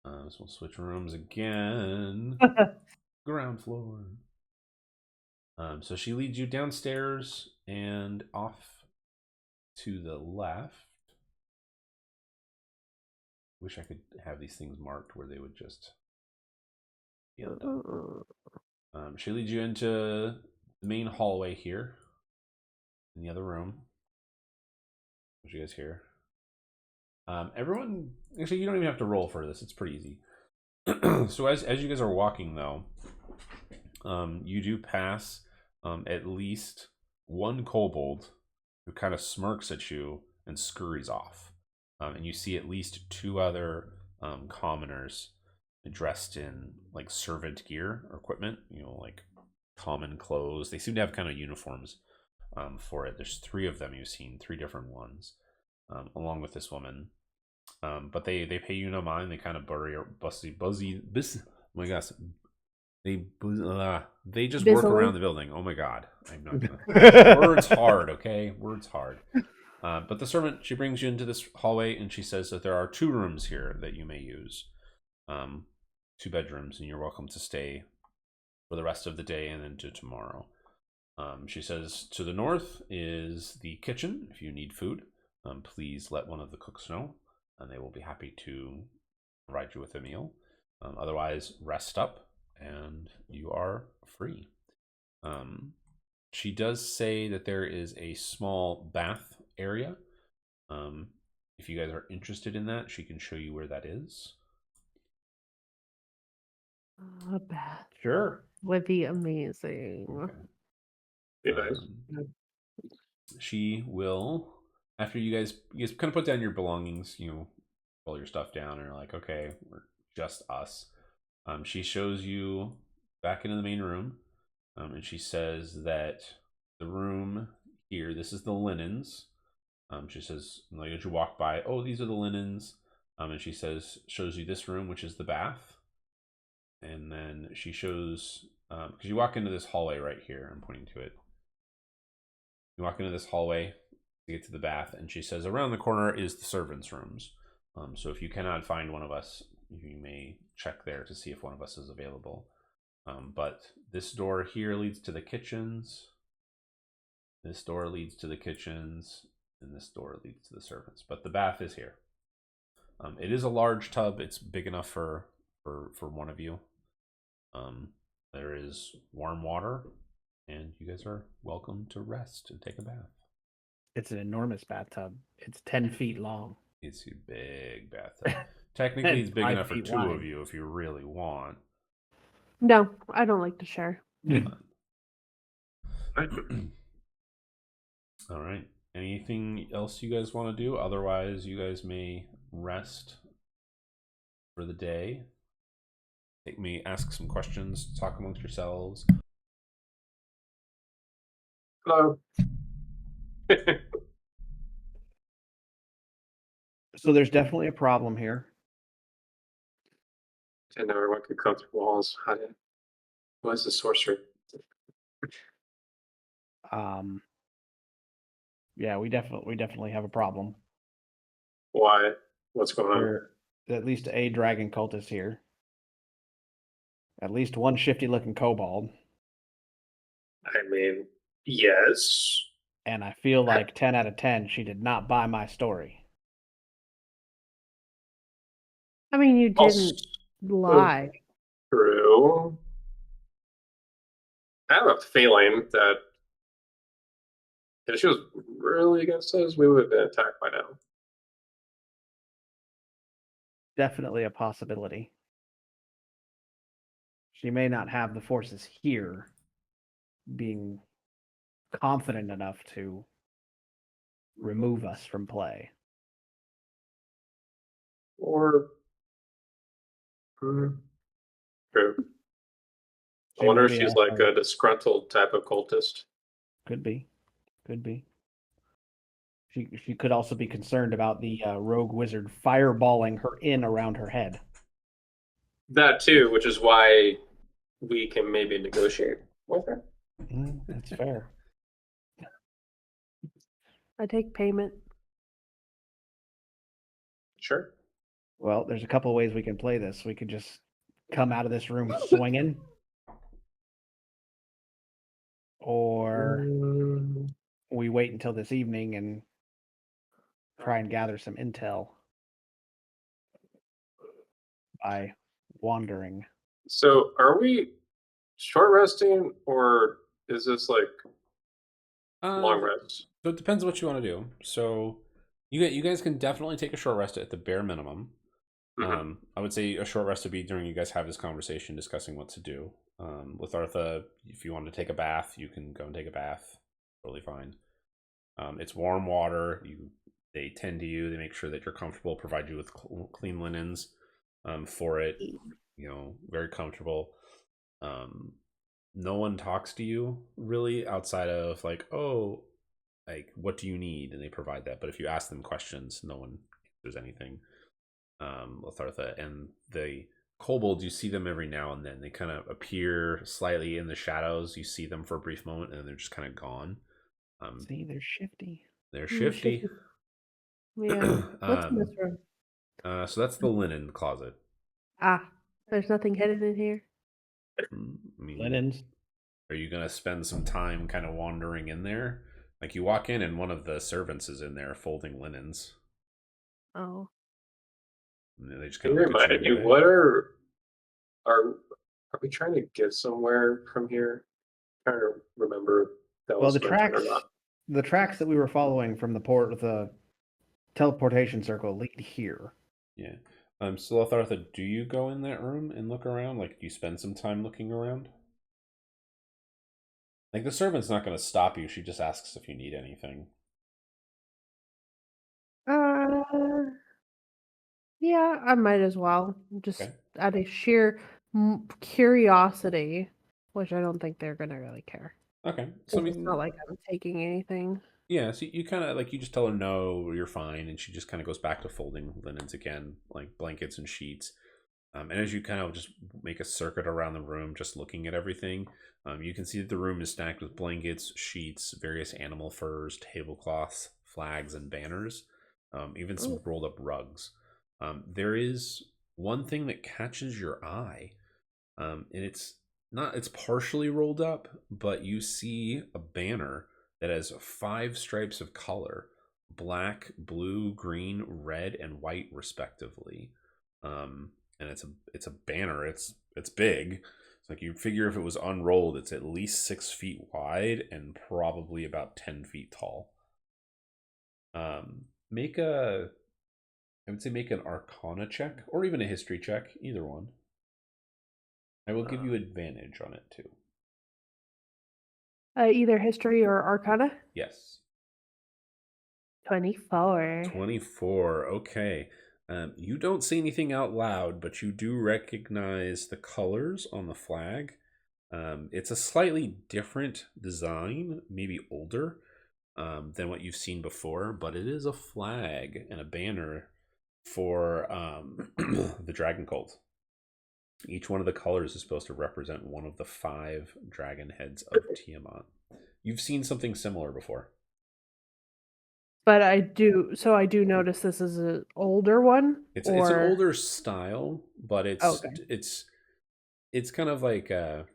So we'll switch rooms again. Ground floor. So she leads you downstairs and off to the left. Wish I could have these things marked where they would just be undone. She leads you into the main hallway here in the other room. What you guys hear? Everyone, actually, you don't even have to roll for this. It's pretty easy. So as you guys are walking, though, you do pass at least one kobold who kind of smirks at you and scurries off. And you see at least two other commoners dressed in servant gear or equipment, common clothes. They seem to have kind of uniforms for it. There's three of them you've seen, three different ones, along with this woman. But they pay you no mind. They kind of buzzy. Oh my gosh. They just work around the building. Oh my god. I'm not gonna words hard, okay? Words hard. But the servant, she brings you into this hallway and she says that there are 2 rooms here that you may use. 2 bedrooms, and you're welcome to stay for the rest of the day and into tomorrow. She says to the north is the kitchen. If you need food, please let one of the cooks know, and they will be happy to provide you with a meal. Otherwise, rest up and you are free. She does say that there is a small bath area. If you guys are interested in that, she can show you where that is. A bath Sure. would be amazing. Okay. She will, after you guys kind of put down your belongings, pull your stuff down, and are like, okay, we're just us. She shows you back into the main room, and she says that the room here, this is the linens. She says, like, as you walk by, oh, these are the linens. And she shows you this room, which is the bath. And then she shows, because you walk into this hallway right here. I'm pointing to it. You walk into this hallway to get to the bath, and she says around the corner is the servants' rooms. So if you cannot find one of us, you may check there to see if one of us is available. But this door here leads to the kitchens. This door leads to the kitchens, and this door leads to the servants. But the bath is here. It is a large tub. It's big enough for one of you. There is warm water, and you guys are welcome to rest and take a bath. It's an enormous bathtub. It's 10 feet long. It's a big bathtub. Technically, it's big 5 enough for feet two wide. of you if you really want. No, I don't like to share. All right. Anything else you guys want to do? Otherwise, you guys may rest for the day. May ask some questions, talk amongst yourselves. Hello. So there's definitely a problem here. And everyone could come through walls. What is the sorcery? Yeah, we definitely have a problem. Why? What's going on? There's at least a dragon cultist here. At least one shifty looking kobold. I mean, yes. And I feel like 10 out of 10, she did not buy my story. I mean, you didn't lie. True. I have a feeling that if she was really against us, we would have been attacked by now. Definitely a possibility. She may not have the forces here being confident enough to remove us from play. Or true. I She wonder may if be she's also- like a disgruntled type of cultist. Could be. She could also be concerned about the rogue wizard fireballing her in around her head. That too, which is why we can maybe negotiate with her. That's fair. I take payment. Sure. Well, there's a couple of ways we can play this. We could just come out of this room swinging, or we wait until this evening and try and gather some intel by wandering. So are we short resting, or is this like long rest? So it depends what you want to do. So you guys can definitely take a short rest at the bare minimum. Mm-hmm. I would say a short rest would be during you guys have this conversation discussing what to do. With Artha, if you want to take a bath, you can go and take a bath. Totally fine. It's warm water. They tend to you. They make sure that you're comfortable, provide you with clean linens for it. Very comfortable. No one talks to you really outside of like, oh, like, what do you need? And they provide that. But if you ask them questions, no one answers anything. Lathartha and the kobolds, you see them every now and then. They kind of appear slightly in the shadows. You see them for a brief moment, and then they're just kind of gone. See, they're shifty. They're shifty. Yeah. What's in this room? So that's the linen closet. There's nothing hidden in here. Linens. Are you gonna spend some time kind of wandering in there? Like, you walk in and one of the servants is in there folding linens. Oh. And they just Can kind you of look at remind you. me, what are Are we trying to get somewhere from here? I'm trying to remember if that Well, was mentioned or not. the tracks that we were following from the teleportation circle lead here. Yeah. So Lothartha, do you go in that room and look around? Like, do you spend some time looking around? Like, the servant's not going to stop you. She just asks if you need anything. Yeah, I might as well. Just Okay. out of sheer curiosity, which I don't think they're gonna really care. Okay. So, I 'Cause it's mean, not like I'm taking anything. yeah, so you kind of, like, you just tell her no, you're fine. And she just kind of goes back to folding linens again, like blankets and sheets. And as you kind of just make a circuit around the room, just looking at everything, you can see that the room is stacked with blankets, sheets, various animal furs, tablecloths, flags, and banners, even some Oh. rolled up rugs. There is one thing that catches your eye, and it's partially rolled up, but you see a banner that has 5 stripes of color: black, blue, green, red, and white, respectively. And it's a banner. It's big. It's like, you figure if it was unrolled, it's at least 6 feet wide and probably about 10 feet tall. Make a, I would say, make an Arcana check or even a History check, either one. I will give you advantage on it too. Either history or arcana. Yes. 24. 24. Okay. You don't see anything out loud, but you do recognize the colors on the flag. It's a slightly different design, maybe older than what you've seen before, but it is a flag and a banner for the Dragon Cult. Each one of the colors is supposed to represent one of the 5 dragon heads of Tiamat. You've seen something similar before. But I do notice this is an older one. It's an older style, but it's kind of like you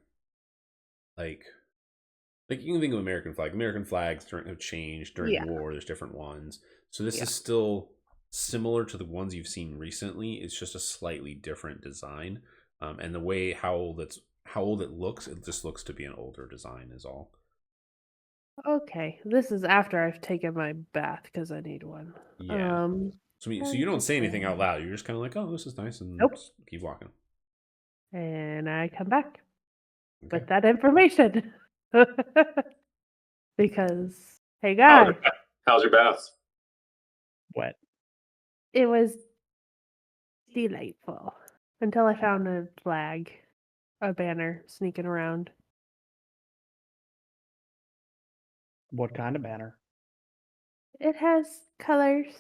can think of American flag. American flags have changed during war. There's different ones. So this is still similar to the ones you've seen recently. It's just a slightly different design. And the way how old it looks, it just looks to be an older design is all. Okay, this is after I've taken my bath because I need one. Yeah. So you don't say anything out loud. You're just kind of like, oh, this is nice, and just keep walking. And I come back with that information. Because, hey guy, How's your bath? Wet. it was delightful until I found a flag, a banner sneaking around. What kind of banner? It has colors.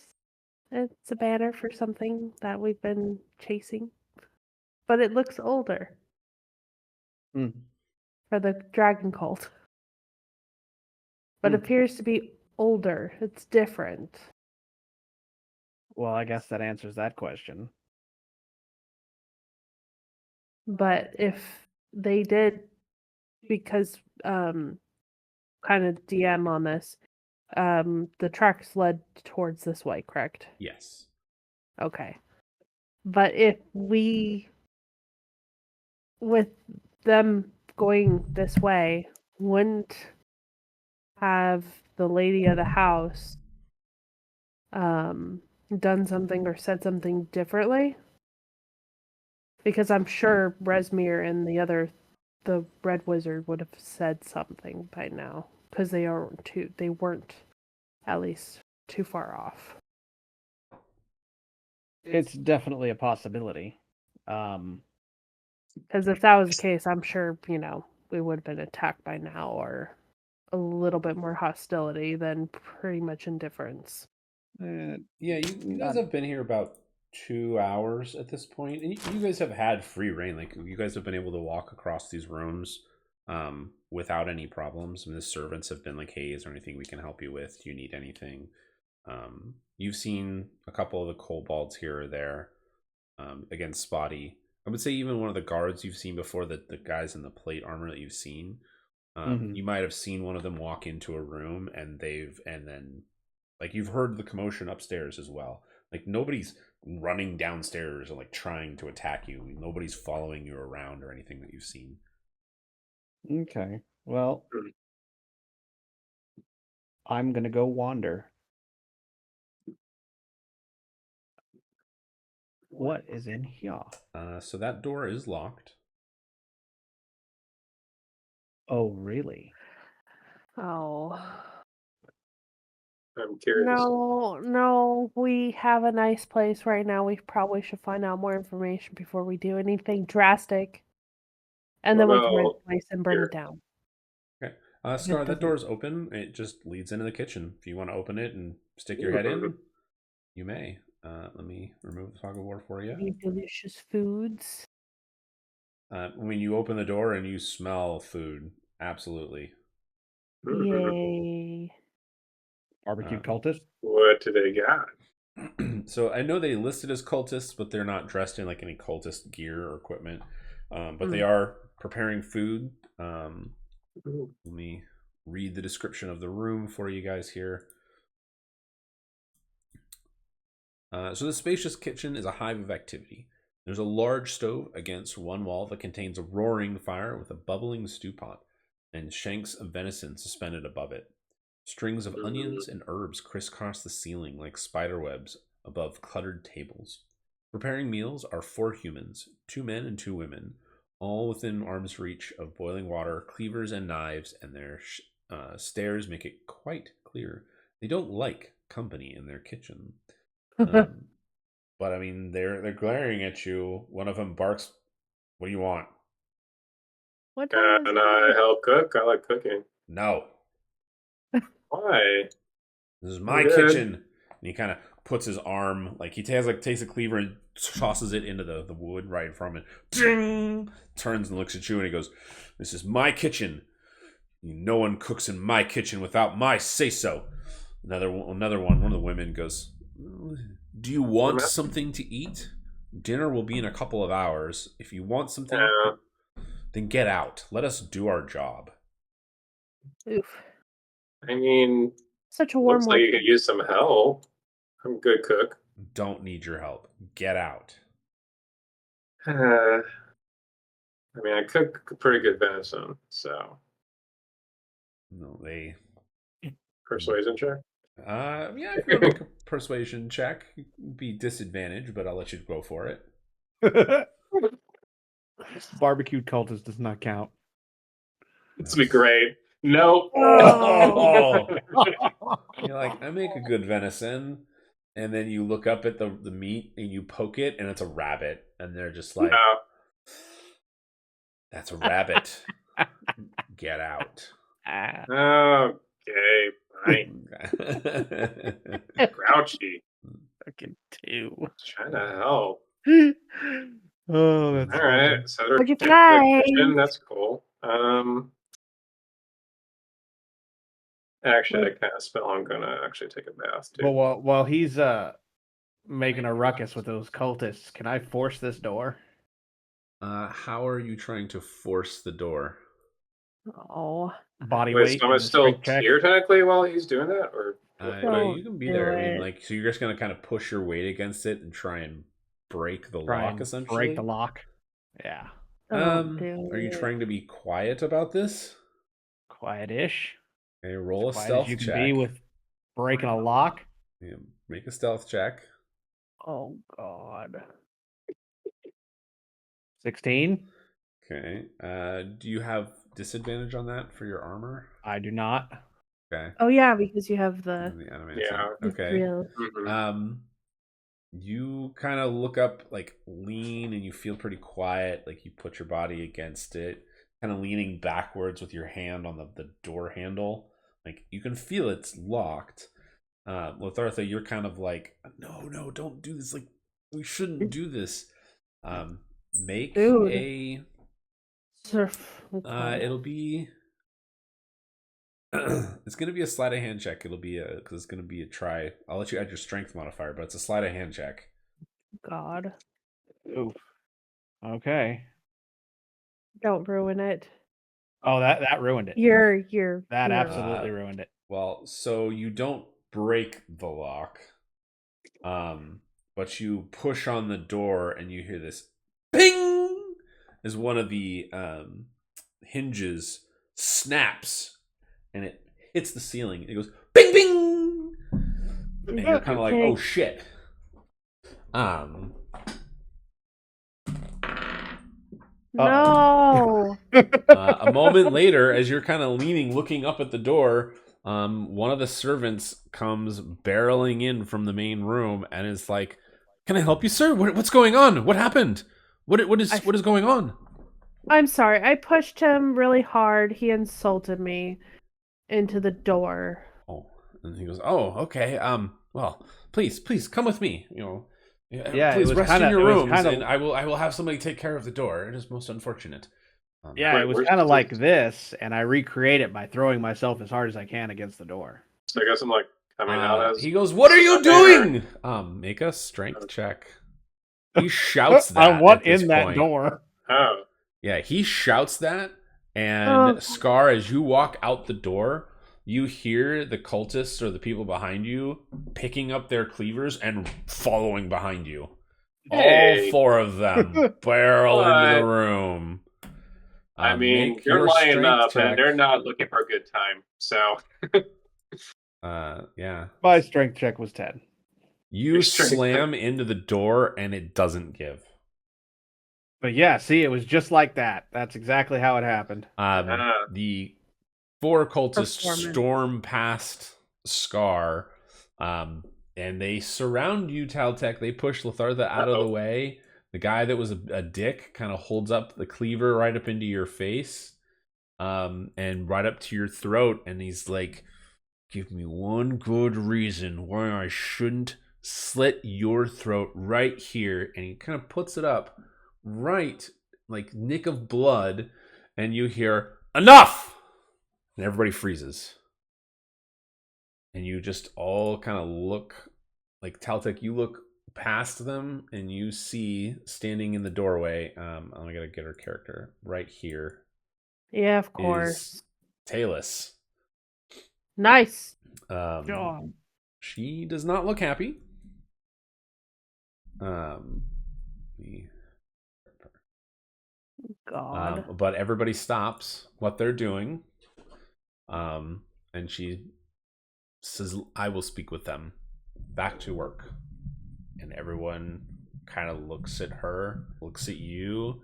It's a banner for something that we've been chasing, but it looks older. For the Dragon Cult. But appears to be older. It's different. Well, I guess that answers that question. But if they did, because kind of DM on this, the tracks led towards this way, correct? Yes. Okay. But if we, with them going this way, wouldn't have the lady of the house done something or said something differently? Because I'm sure Resmir and the Red Wizard would have said something by now, because they weren't at least too far off. It's definitely a possibility. Because if that was the case, I'm sure, we would have been attacked by now, or a little bit more hostility than pretty much indifference. Yeah, you guys have been here about 2 hours at this point, and you guys have had free reign. Like, you guys have been able to walk across these rooms without any problems. I mean, the servants have been like, hey, is there anything we can help you with? Do you need anything? You've seen a couple of the kobolds here or there. Again, spotty. I would say even one of the guards you've seen before, the guys in the plate armor that you've seen. You might have seen one of them walk into a room and then Like you've heard the commotion upstairs as well. Like nobody's running downstairs and like trying to attack you. Nobody's following you around or anything that you've seen. Okay. Well, I'm gonna go wander. What is in here? So that door is locked. Oh, really? Oh. I'm curious. No, we have a nice place right now. We probably should find out more information before we do anything drastic. And then we can rent the place and burn it down. Okay. Scar, that door is open. It just leads into the kitchen. If you want to open it and stick your head in, you may. Let me remove the fog of war for you. Any delicious foods. When you open the door and you smell food, absolutely. Yay. Barbecue cultist? What do they got? So I know they listed as cultists, but they're not dressed in like any cultist gear or equipment. But they are preparing food. Let me read the description of the room for you guys here. So the spacious kitchen is a hive of activity. There's a large stove against one wall that contains a roaring fire with a bubbling stew pot and shanks of venison suspended above it. Strings of onions and herbs crisscross the ceiling like spider webs above cluttered tables. Preparing meals are 4 humans, 2 men and 2 women, all within arm's reach of boiling water, cleavers and knives, and their stares make it quite clear they don't like company in their kitchen. But I mean, they're glaring at you. One of them barks, "What do you want?" What Can I help cook? I like cooking. No. Why? This is my kitchen. And he kind of puts his arm, like he takes a cleaver and tosses it into the wood right from it. Ding! Turns and looks at you and he goes, "This is my kitchen. No one cooks in my kitchen without my say-so." Another one of the women goes, "Do you want something to eat? Dinner will be in a couple of hours. If you want something, then get out. Let us do our job." Oof. I mean, such a warm looks like you could use some help. I'm a good cook. Don't need your help. Get out. I mean, I cook pretty good venison, so. No, they. Persuasion check? Yeah, if you want to make a persuasion check, be disadvantaged, but I'll let you go for it. Barbecued cultist does not count. This would be great. Nope. Oh. You're like, I make a good venison, and then you look up at the meat and you poke it, and it's a rabbit, and they're just like, "That's a rabbit. Get out." Okay, fine. Grouchy. Fucking 2. Trying to help. Oh, that's all right. So what'd you find? That's cool. Actually, I kind of spell. I'm gonna actually take a bath too. Well, while he's making a ruckus with those cultists, can I force this door? How are you trying to force the door? Oh, body weight. So am I still here technically while he's doing that, or you can be there? I mean, like, so you're just gonna kind of push your weight against it and try and break the lock, essentially. Break the lock. Yeah. Are you trying to be quiet about this? Quiet-ish. Okay, roll a stealth you check. Can be with breaking a lock. Yeah, make a stealth check. Oh God. 16. Okay. Do you have disadvantage on that for your armor? I do not. Okay. Oh yeah, because you have the yeah. Okay. You kind of look up, like lean, and you feel pretty quiet. Like you put your body against it, kind of leaning backwards with your hand on the door handle. Like you can feel it's locked. Lathartha, you're kind of like, no, don't do this. Like we shouldn't do this. Make a surf. It'll be. It's gonna be a sleight of hand check. It'll be because it's gonna be a try. I'll let you add your strength modifier, but it's a sleight of hand check. God. Oof. Okay. Don't ruin it. Oh, that ruined it. You're that absolutely ruined it. Well, so you don't break the lock. But you push on the door and you hear this ping as one of the hinges snaps and it hits the ceiling. It goes bing bing, and you're kind of like, oh shit. No. A moment later, as you're kind of leaning, looking up at the door, one of the servants comes barreling in from the main room and is like, "Can I help you, sir? What's going on? What happened? What is going on?" I'm sorry. I pushed him really hard. He insulted me into the door. Oh, and he goes, "Oh, okay. Well, please come with me. Yeah, please it was rest kinda- in your it was rooms, kinda- and I will have somebody take care of the door. It is most unfortunate." Yeah, Wait, it was where's kind of the- like this, and I recreate it by throwing myself as hard as I can against the door. So I guess I'm like coming out as He goes, "What are you doing?" Make a strength check. He shouts that. I want at this in that point. door. oh. Yeah, he shouts that, and Oh. Scar, as you walk out the door, you hear the cultists or the people behind you picking up their cleavers and following behind you. Hey. All 4 of them barrel into the What? room. I mean, Make you're your lining strength up, check. and they're not looking for a good time. So Yeah. My strength check was 10. You Your strength slam into the door, and it doesn't give. But yeah, see, it was just like that. That's exactly how it happened. The 4 cultists Performance. storm past Scar, and they surround you, Taltech. They push Lathartha out of the way. The guy that was a dick kind of holds up the cleaver right up into your face, and right up to your throat, and he's like, "Give me one good reason why I shouldn't slit your throat right here." And he kind of puts it up right, like nick of blood, and you hear, "Enough!" And everybody freezes. And you just all kind of look, like Taltech, you look past them and you see standing in the doorway, I'm gonna get her character right here, Yeah, of is course. Talus. Nice. John. She does not look happy. We God. But everybody stops what they're doing. And she says, "I will speak with them. Back to work." And everyone kind of looks at her, looks at you,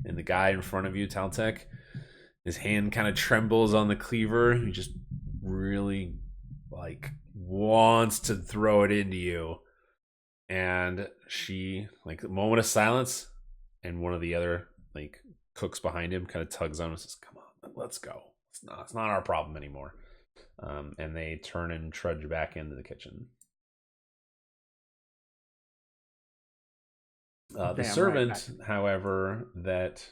and the guy in front of you, Taltech, his hand kind of trembles on the cleaver. He just really wants to throw it into you. And she, a moment of silence, and one of the other cooks behind him kind of tugs on him and says, "Come on, let's go. It's not our problem anymore." And they turn and trudge back into the kitchen. The servant, however, that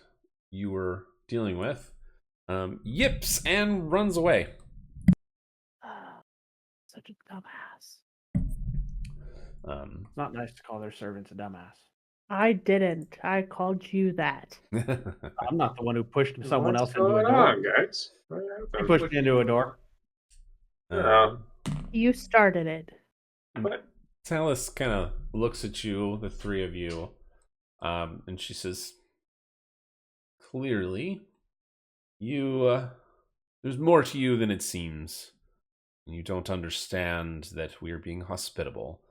you were dealing with, yips and runs away. Such a dumbass. It's not nice to call their servants a dumbass. I didn't. I called you that. I'm not the one who pushed someone What's else into a going door. on, guys? I pushed me into a door. You started it. Talus kind of looks at you, the 3 of you, and she says, "Clearly, you there's more to you than it seems. You don't understand that we are being hospitable.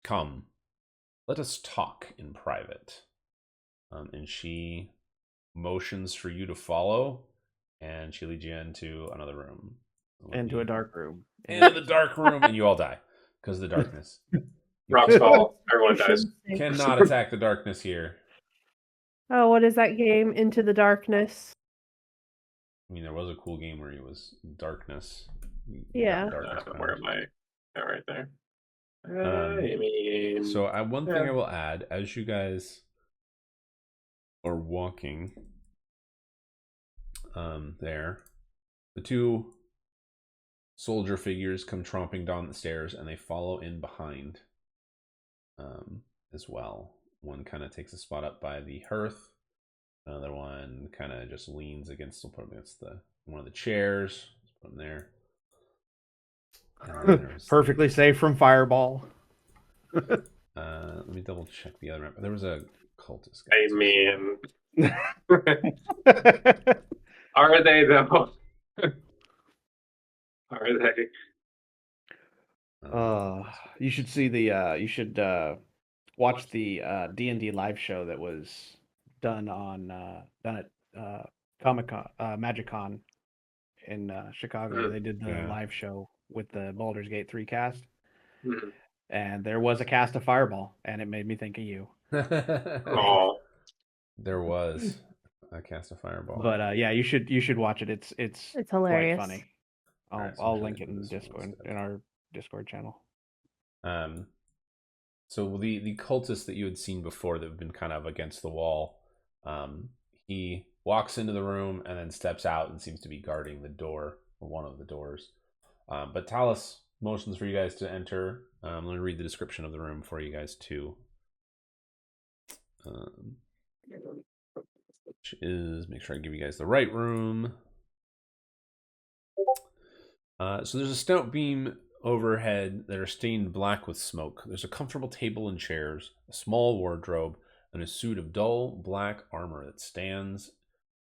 Come, let us talk in private." And she motions for you to follow, and she leads you into another room. Into a dark room. Into the dark room, and you all die because of the darkness. Rocks fall, everyone dies. Cannot attack the darkness here. Oh, what is that game? Into the Darkness. I mean, there was a cool game where it was darkness. Yeah. Where am I? Oh, right there. So one thing I will add, as you guys are walking there, the 2 soldier figures come tromping down the stairs, and they follow in behind as well. One kind of takes a spot up by the hearth. Another one kind of just leans against, we'll put him against one of the chairs. Let's put him there. And then there's Perfectly safe from fireball. let me double check the other map. There was a cultist guy. I mean, are they though? Are they? You should see the you should watch the D&D live show that was done at Comic-Con, MagicCon in Chicago. Mhm. They did the Yeah. live show with the Baldur's Gate 3 cast, Mhm. and there was a cast of Fireball, and it made me think of you. Oh, There was a cast of fireball. But yeah, you should watch it. It's quite hilarious. funny. Alright, so I'll I'm link trying it to do in this one Discord instead. in our Discord channel. So the cultist that you had seen before that had been kind of against the wall, he walks into the room and then steps out and seems to be guarding the door, or one of the doors. But Talus motions for you guys to enter. Let me read the description of the room for you guys too. Which is, make sure I give you guys the right room. So there's a stout beam overhead that are stained black with smoke. There's a comfortable table and chairs, a small wardrobe, and a suit of dull black armor that stands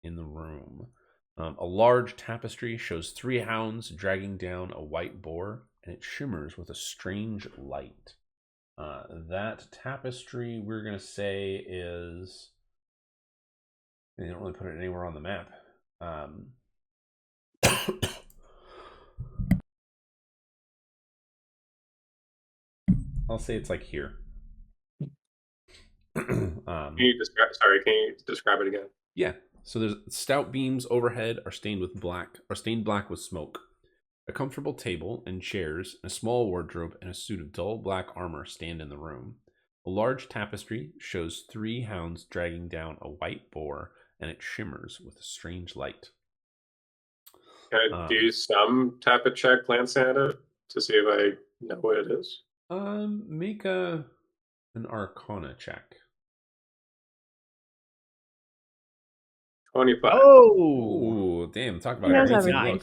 in the room. A large tapestry shows 3 hounds dragging down a white boar, and it shimmers with a strange light. That tapestry, we're going to say, is... They don't really put it anywhere on the map. I'll say it's like here. can you describe? Sorry, can you describe it again? Yeah. So there's stout beams overhead are stained black with smoke. A comfortable table and chairs, a small wardrobe, and a suit of dull black armor stand in the room. A large tapestry shows 3 hounds dragging down a white boar, and it shimmers with a strange light. Can I do some type of check, glance at it to see if I know what it is? Make an Arcana check. 25. Oh, Ooh, damn! Talk about He a knows glancing everything.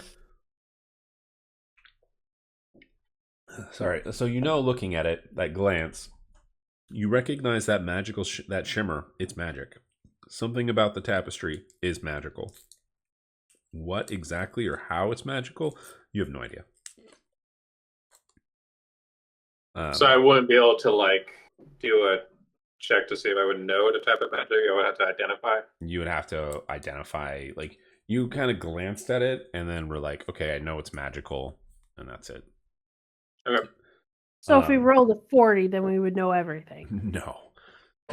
look. Sorry. So looking at it, that glance, you recognize that magical that shimmer. It's magic. Something about the tapestry is magical. What exactly or how it's magical, you have no idea. So I wouldn't be able to like do a check to see if I would know the type of magic. I would have to identify. You would have to identify, like, you kind of glanced at it and then were like, okay, I know it's magical, and that's it. Okay. So if we rolled a 40, then we would know everything.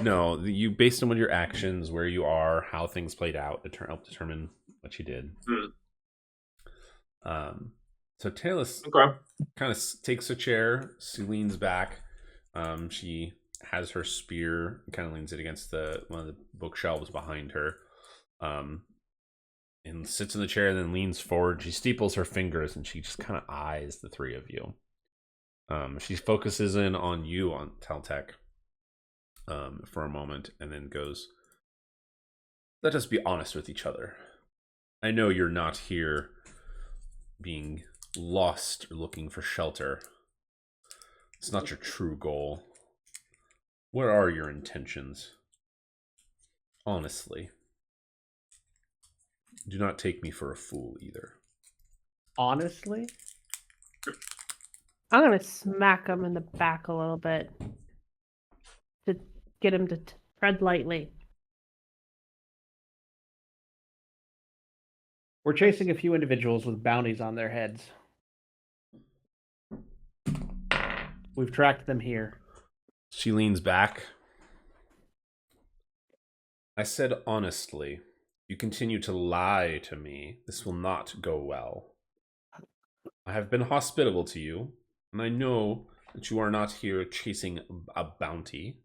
No, you, based on your actions, where you are, how things played out, help determine what you did. So Talus kind of takes a chair. She leans back. She has her spear, kind of leans it against one of the bookshelves behind her, and sits in the chair and then leans forward. She steeples her fingers and she just kind of eyes the 3 of you. She focuses in on you, on Teltec, for a moment, and then goes, "Let us be honest with each other. I know you're not here being lost or looking for shelter. It's not your true goal. What are your intentions? Honestly. Do not take me for a fool either." honestly, I'm going to smack him in the back a little bit to get him to tread lightly. we're chasing a few individuals with bounties on their heads. We've tracked them here. She leans back. I said honestly. You continue to lie to me. This will not go well. I have been hospitable to you, and I know that you are not here chasing a bounty.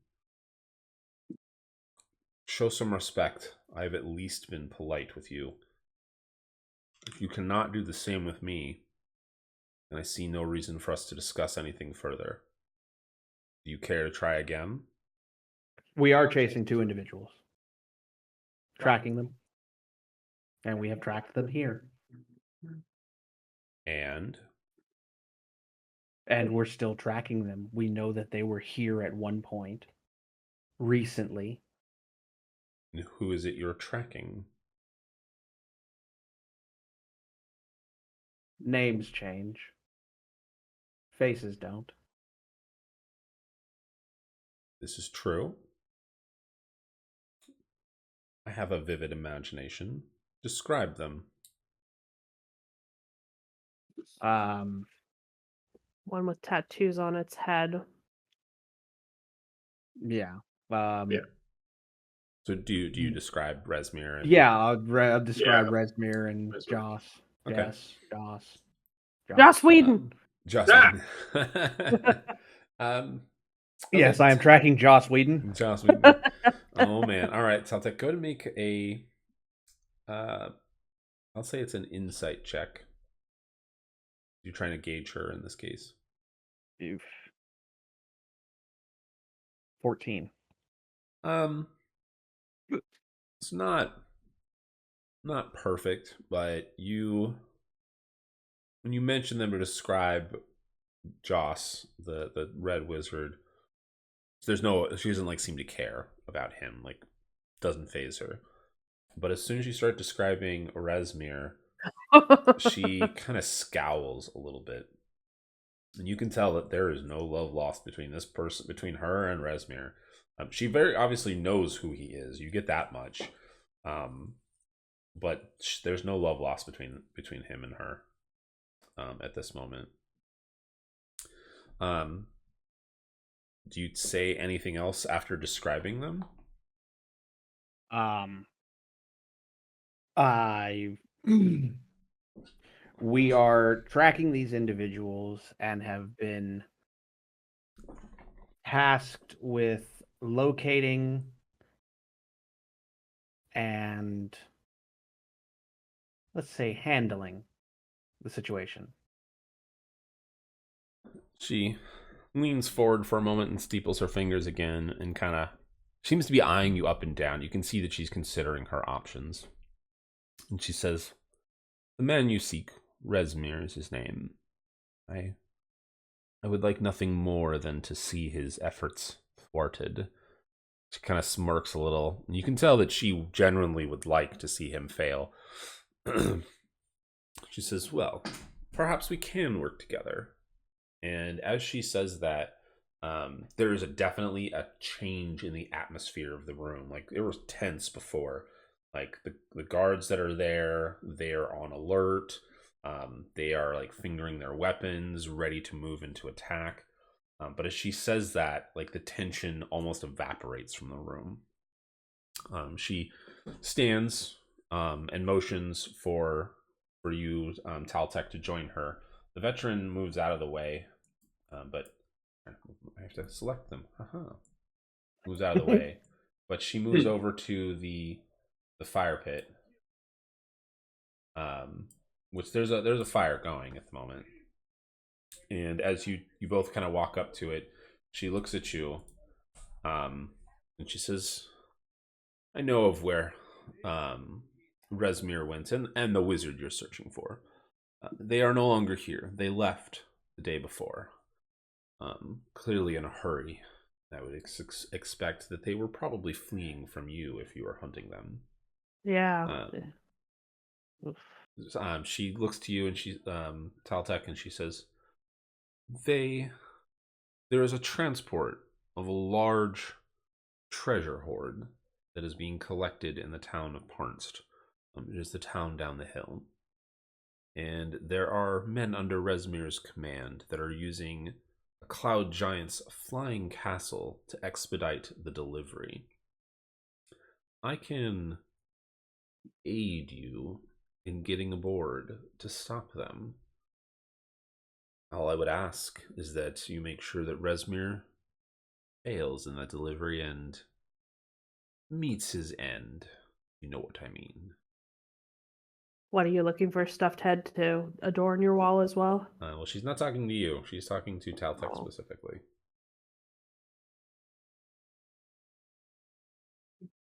Show some respect. I have at least been polite with you. If you cannot do the same with me, then I see no reason for us to discuss anything further. Do you care to try again? We are chasing 2 individuals, tracking them, and we have tracked them here. And And we're still tracking them. We know that they were here at one point recently. And who is it you're tracking? Names change. Faces don't. This is true. I have a vivid imagination. Describe them. Um, One with tattoos on its head. yeah. Yeah. So do you describe Resmir? And... Yeah, I'll describe Yeah. Resmir and Resmir. Joss. Okay. Yes, Joss. Joss Whedon! Joss Ah! Whedon. Okay. Yes, I am tracking Joss Whedon. Joss Whedon. Oh man. All right, Taltek, go to make a I'll say it's an insight check. You're trying to gauge her in this case. Oof. 14. It's not perfect, but when you mention them to describe Joss, the red wizard, she doesn't like seem to care about him, like doesn't phase her. But as soon as you start describing Resmir, she kind of scowls a little bit. And you can tell that there is no love lost between between her and Resmir. She very obviously knows who he is. You get that much. But there's no love lost between him and her at this moment. Do you say anything else after describing them? We are tracking these individuals and have been tasked with locating and, let's say, handling the situation. She leans forward for a moment and steeples her fingers again and kind of seems to be eyeing you up and down. You can see that she's considering her options. And she says, "The man you seek, Resmir is his name. I would like nothing more than to see his efforts thwarted." She kind of smirks a little. You can tell that she genuinely would like to see him fail. She says, "Well, perhaps we can work together." And as she says that, there is definitely a change in the atmosphere of the room. Like, it was tense before. Like, the guards that are there, they're on alert. They are like fingering their weapons, ready to move into attack. But as she says that, like, the tension almost evaporates from the room. She stands and motions for you, Taltek, to join her. The veteran moves out of the way, but I have to select them. Moves out of the way, but she moves over to the fire pit, which there's a fire going at the moment. And as you both kind of walk up to it, she looks at you, and she says, "I know of where Resmir went and the wizard you're searching for. They are no longer here. They left the day before. Clearly in a hurry. I would expect that they were probably fleeing from you if you were hunting them." Yeah. She looks to you and she, Taltek, and she says, there is a transport of a large treasure hoard that is being collected in the town of Parnst. It is the town down the hill. And there are men under Resmir's command that are using a cloud giant's flying castle to expedite the delivery. I can aid you in getting aboard to stop them. All I would ask is that you make sure that Resmir fails in that delivery and meets his end. You know what I mean. What, are you looking for a stuffed head to adorn your wall as well? Well, she's not talking to you. She's talking to Taltek specifically.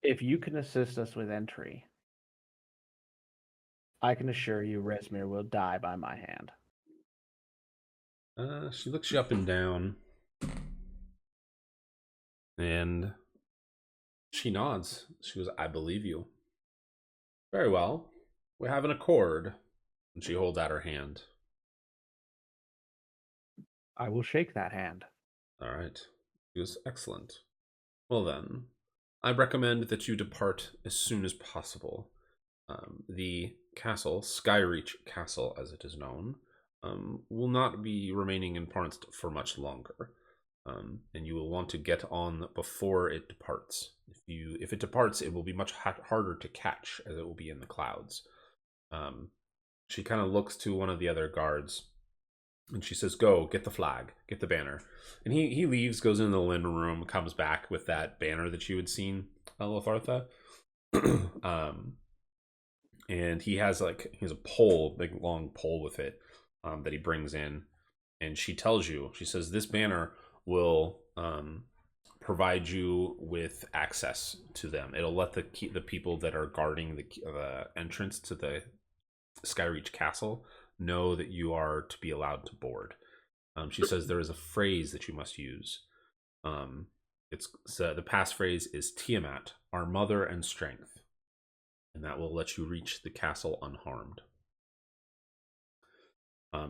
If you can assist us with entry, I can assure you Resmir will die by my hand. She looks you up and down, and she nods. She goes, "I believe you." "Very well. We have an accord." And she holds out her hand. I will shake that hand. All right. She goes, "Excellent. Well then, I recommend that you depart as soon as possible. The castle, Skyreach Castle as it is known, will not be remaining in Parnst for much longer. And you will want to get on before it departs. If it departs, it will be much harder to catch, as it will be in the clouds." She kind of looks to one of the other guards, and she says, "Go, get the flag, get the banner." And he leaves, goes into the linen room, comes back with that banner that you had seen, Lothartha. And he has a pole, big long pole with it, that he brings in. And she tells you, she says, "This banner will provide you with access to them. It'll let the people that are guarding the entrance to the Skyreach Castle know that you are to be allowed to board." She says there is a phrase that you must use. The passphrase is "Tiamat, our mother and strength," and that will let you reach the castle unharmed.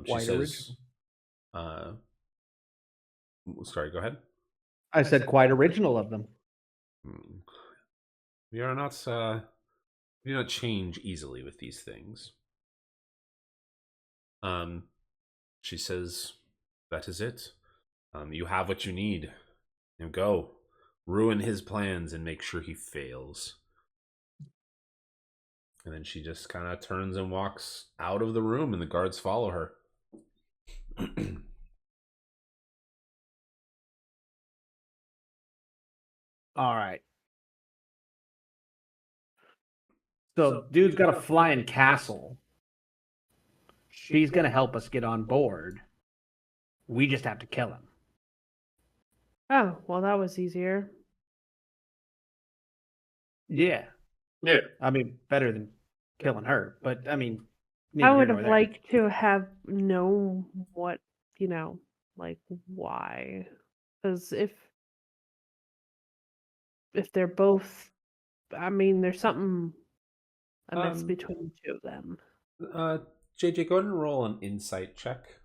She says, sorry, go ahead. I said quite original of them. We are not, we do not change easily with these things. She says, "That is it. You have what you need. Now go, ruin his plans and make sure he fails." And then she just kind of turns and walks out of the room, and the guards follow her. All right. So, dude's got a flying castle. She's going to help us get on board. We just have to kill him. Oh, well, that was easier. Yeah. Yeah. I mean, better than killing her. But, I mean, I would have liked to have known what, like why. Because if they're both, I mean, there's something amiss between the two of them. JJ, go ahead and roll an insight check.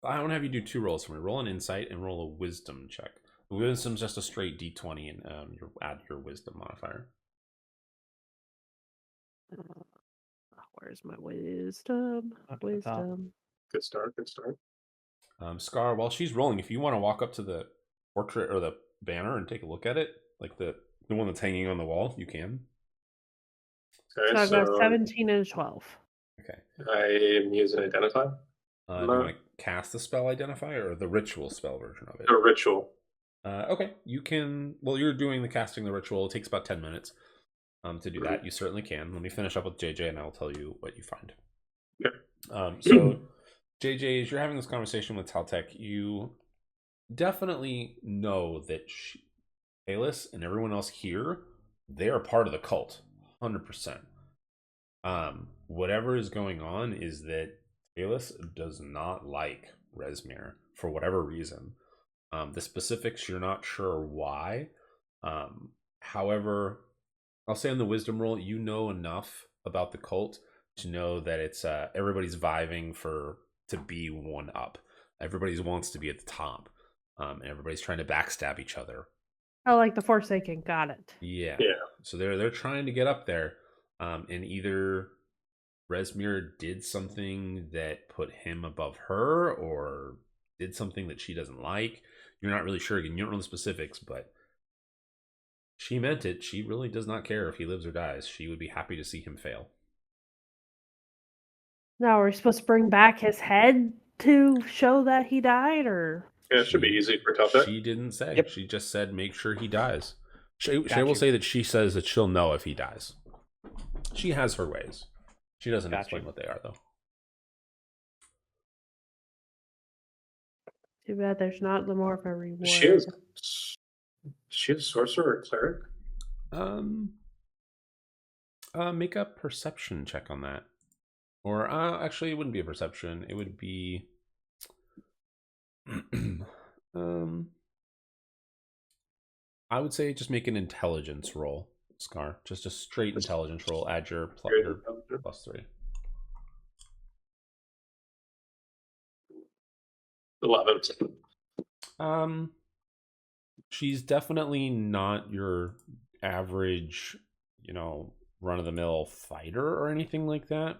I want to have you do 2 rolls for me. Roll an insight and roll a wisdom check. Wisdom's just a straight d20, and you add your wisdom modifier. Where's my wisdom? Wisdom. Good start. Good start. Scar, while she's rolling, if you want to walk up to the portrait or the banner and take a look at it, like the one that's hanging on the wall, you can. Okay, so I've got 17 and a 12. Okay. I am using Identify. Do you want to cast the spell Identify or the ritual spell version of it? A ritual. Okay, you can. Well, you're doing the casting the ritual. It takes about 10 minutes to do that. You certainly can. Let me finish up with JJ, and I'll tell you what you find. Okay. So, JJ, as you're having this conversation with Taltek, you definitely know that Bayless and everyone else here, they are part of the cult, 100%. Whatever is going on is that Bayless does not like Resmir for whatever reason. The specifics, you're not sure why. However, I'll say on the wisdom roll, you know enough about the cult to know that it's everybody's vying to be one up. Everybody wants to be at the top, and everybody's trying to backstab each other. Oh, like the Forsaken. Got it. Yeah. Yeah. So they're trying to get up there, and either Resmir did something that put him above her, or did something that she doesn't like. You're not really sure. Again, you don't know the specifics, but she meant it. She really does not care if he lives or dies. She would be happy to see him fail. Now, are we supposed to bring back his head to show that he died, or? Yeah, it should be easy for Taltek. She didn't say. Yep. She just said make sure he dies. She Got will you. say that she says that she'll know if he dies. She has her ways. She doesn't Got explain you. what they are, though. Too bad there's not more of a reward. Is she a sorcerer or cleric? Make a perception check on that. Or actually, it wouldn't be a perception. It would be I would say just make an intelligence roll, Scar. Just a straight intelligence roll. Add your +3. 11. She's definitely not your average, run of the mill fighter or anything like that.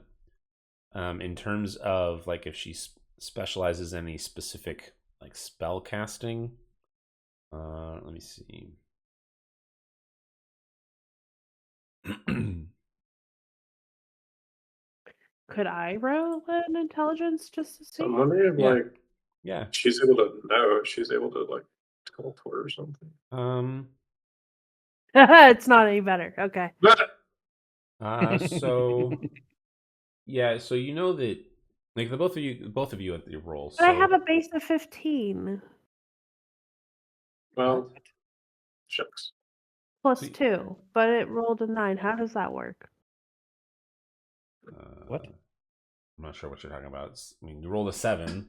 In terms of like if she specializes in any specific like spell casting, let me see. Could I roll an intelligence just to see? I'm wondering if yeah. she's able to know. She's able to like teleport or something. It's not any better. Okay. So yeah, so you know that like the both of you at your rolls. But I have a base of 15 Well, shucks. plus 2, but it rolled a 9. How does that work? What? I'm not sure what you're talking about. You rolled a 7.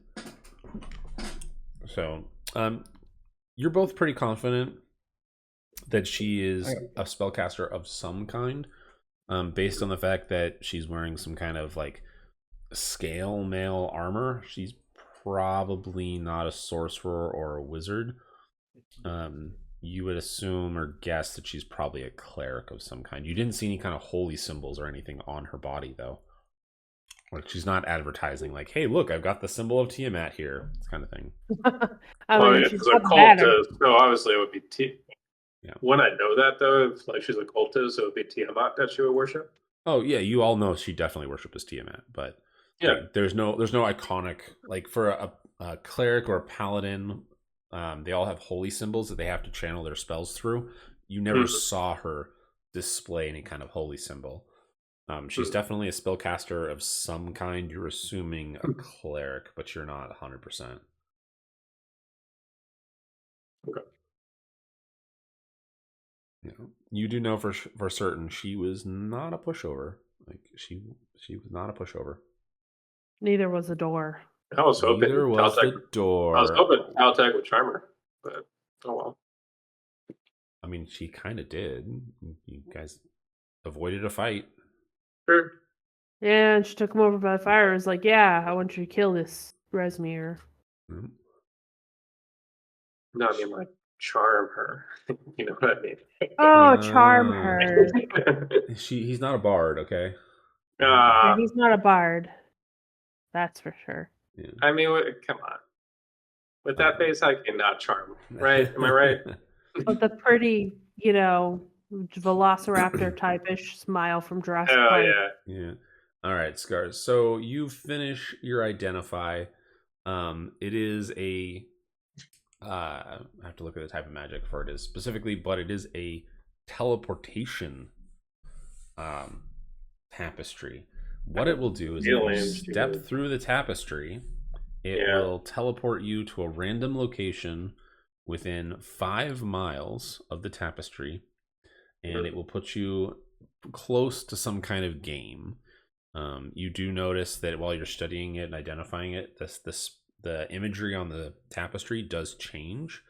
So, you're both pretty confident that she is a spellcaster of some kind, based on the fact that she's wearing some kind of like scale mail armor. She's probably not a sorcerer or a wizard. You would assume or guess that she's probably a cleric of some kind. You didn't see any kind of holy symbols or anything on her body, though. Like she's not advertising like, "Hey, look, I've got the symbol of Tiamat here," this kind of thing. She's a cultist, so obviously it would be Yeah. When I know that though, if like she's a cultist, it would be Tiamat that she would worship. Oh yeah, you all know she definitely worships Tiamat, but like, there's no iconic like for a cleric or a paladin. They all have holy symbols that they have to channel their spells through. You never saw her display any kind of holy symbol. She's definitely a spellcaster of some kind. You're assuming a cleric, but you're not 100%. Okay. You do know for certain she was not a pushover. Like she was not a pushover. Neither was the door. I was hoping Neither was the door. I was hoping Caltech would charm her, but oh well. I mean, she kind of did. You guys avoided a fight. Sure. Yeah, and she took him over by the fire. Was like, "Yeah, I want you to kill this Resmir." Mm-hmm. No, I mean like charm her. You know what I mean? Oh, charm her. He's not a bard, okay? Yeah, he's not a bard. That's for sure. Yeah. I mean, come on. With that face, I cannot charm, right? Am I right? With the pretty, velociraptor type-ish smile from Jurassic Park. Yeah. All right, Scars. So you finish your identify. It is a. I have to look at the type of magic for it is specifically, but it is a teleportation tapestry. What it will do is if you step through the tapestry, it will teleport you to a random location within 5 miles of the tapestry, and it will put you close to some kind of game. You do notice that while you're studying it and identifying it, the imagery on the tapestry does change.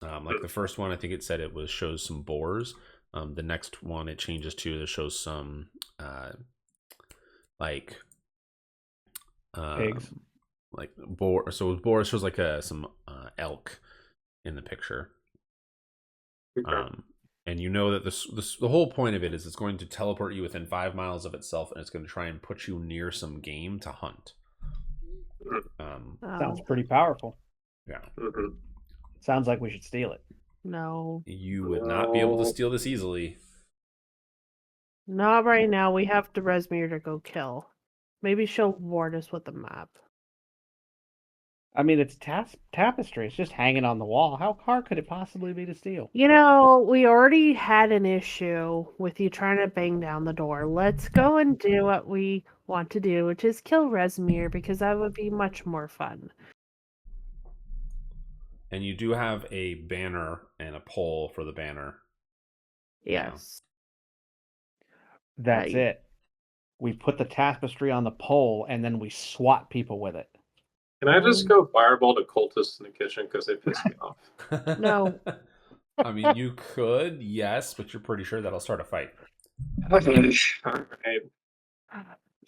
Like the first one, I think it said shows some boars. The next one it changes to shows some pigs, like boar. So boar shows like some elk in the picture. And you know that the whole point of it is it's going to teleport you within 5 miles of itself, and it's going to try and put you near some game to hunt. Sounds pretty powerful. Yeah. Sounds like we should steal it. No. You would not be able to steal this easily. Not right now. We have the Resmir to go kill. Maybe she'll ward us with the map. I mean, it's tapestry. It's just hanging on the wall. How hard could it possibly be to steal? We already had an issue with you trying to bang down the door. Let's go and do what we want to do, which is kill Resmir, because that would be much more fun. And you do have a banner and a pole for the banner. Yes. That's it. We put the tapestry on the pole, and then we swat people with it. Can I just go fireball to cultists in the kitchen because they piss me off? No. I mean, you could, yes, but you're pretty sure that'll start a fight. All right.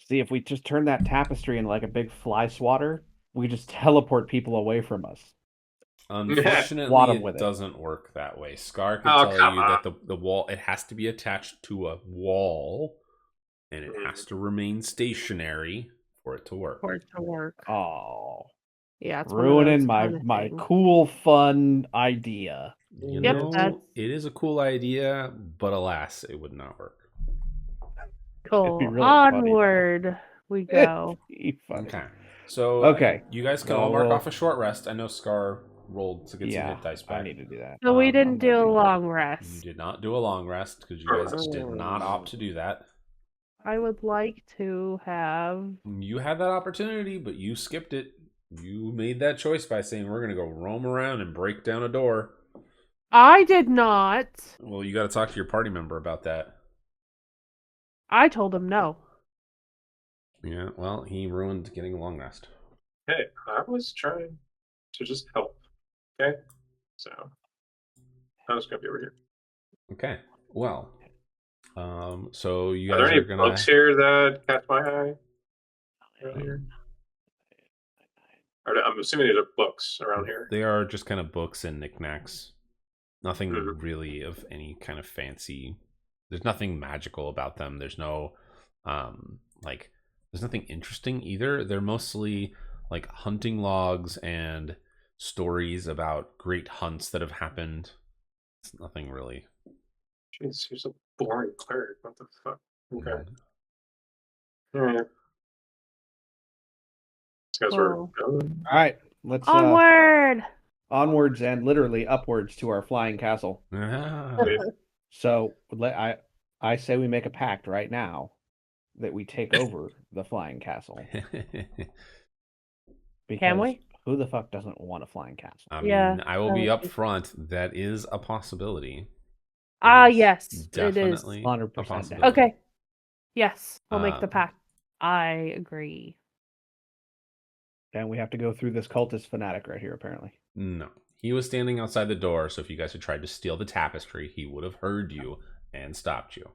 See, if we just turn that tapestry into like a big fly swatter, we just teleport people away from us. Swat Unfortunately, 'em it with it. doesn't work that way. Scar can Oh, tell come you on. that the wall, it has to be attached to a wall, and it has to remain stationary for it to work. For it to work. Oh, Yeah, it's ruining one of those my things. cool, fun idea. You Yep, know, that's it is a cool idea, but alas, it would not work. cool. really funny, though. Onward we go. Funny. Okay. So, Okay. you guys can all mark off a short rest. I know Scar rolled to get some hit dice back. I need to do that. So we I'm didn't gonna do a do that. long You rest. did not do a long rest because you guys did not opt to do that. I would like to have. You had that opportunity, but you skipped it. You made that choice by saying we're going to go roam around and break down a door. I did not. Well, you got to talk to your party member about that. I told him no. Yeah, well, he ruined getting a long rest. Hey, I was trying to just help. Okay? So, I'm just going to be over here. Okay, well, so you Are guys there any are gonna. books here that catch my eye? Around here? I'm assuming these are books around here. They are just kind of books and knickknacks. Nothing Mhm. really of any kind of fancy. There's nothing magical about them. There's no, there's nothing interesting either. They're mostly like hunting logs and stories about great hunts that have happened. It's nothing really. Jeez, you're so boring cleric. What the fuck? Okay. Mm. All right. These guys were Whoa. going. All right, let's Onward. onwards and literally upwards to our flying castle. Ah. So I say we make a pact right now that we take over the flying castle. Because Can we? who the fuck doesn't want a flying castle? I mean, Yeah, I will be that up would be- front. That is a possibility. Ah, It is yes, it is. definitely 100% a possibility. Okay. Yes, we'll make the Um, pact. I agree. And we have to go through this cultist fanatic right here, apparently. No. He was standing outside the door, so if you guys had tried to steal the tapestry, he would have heard you and stopped you.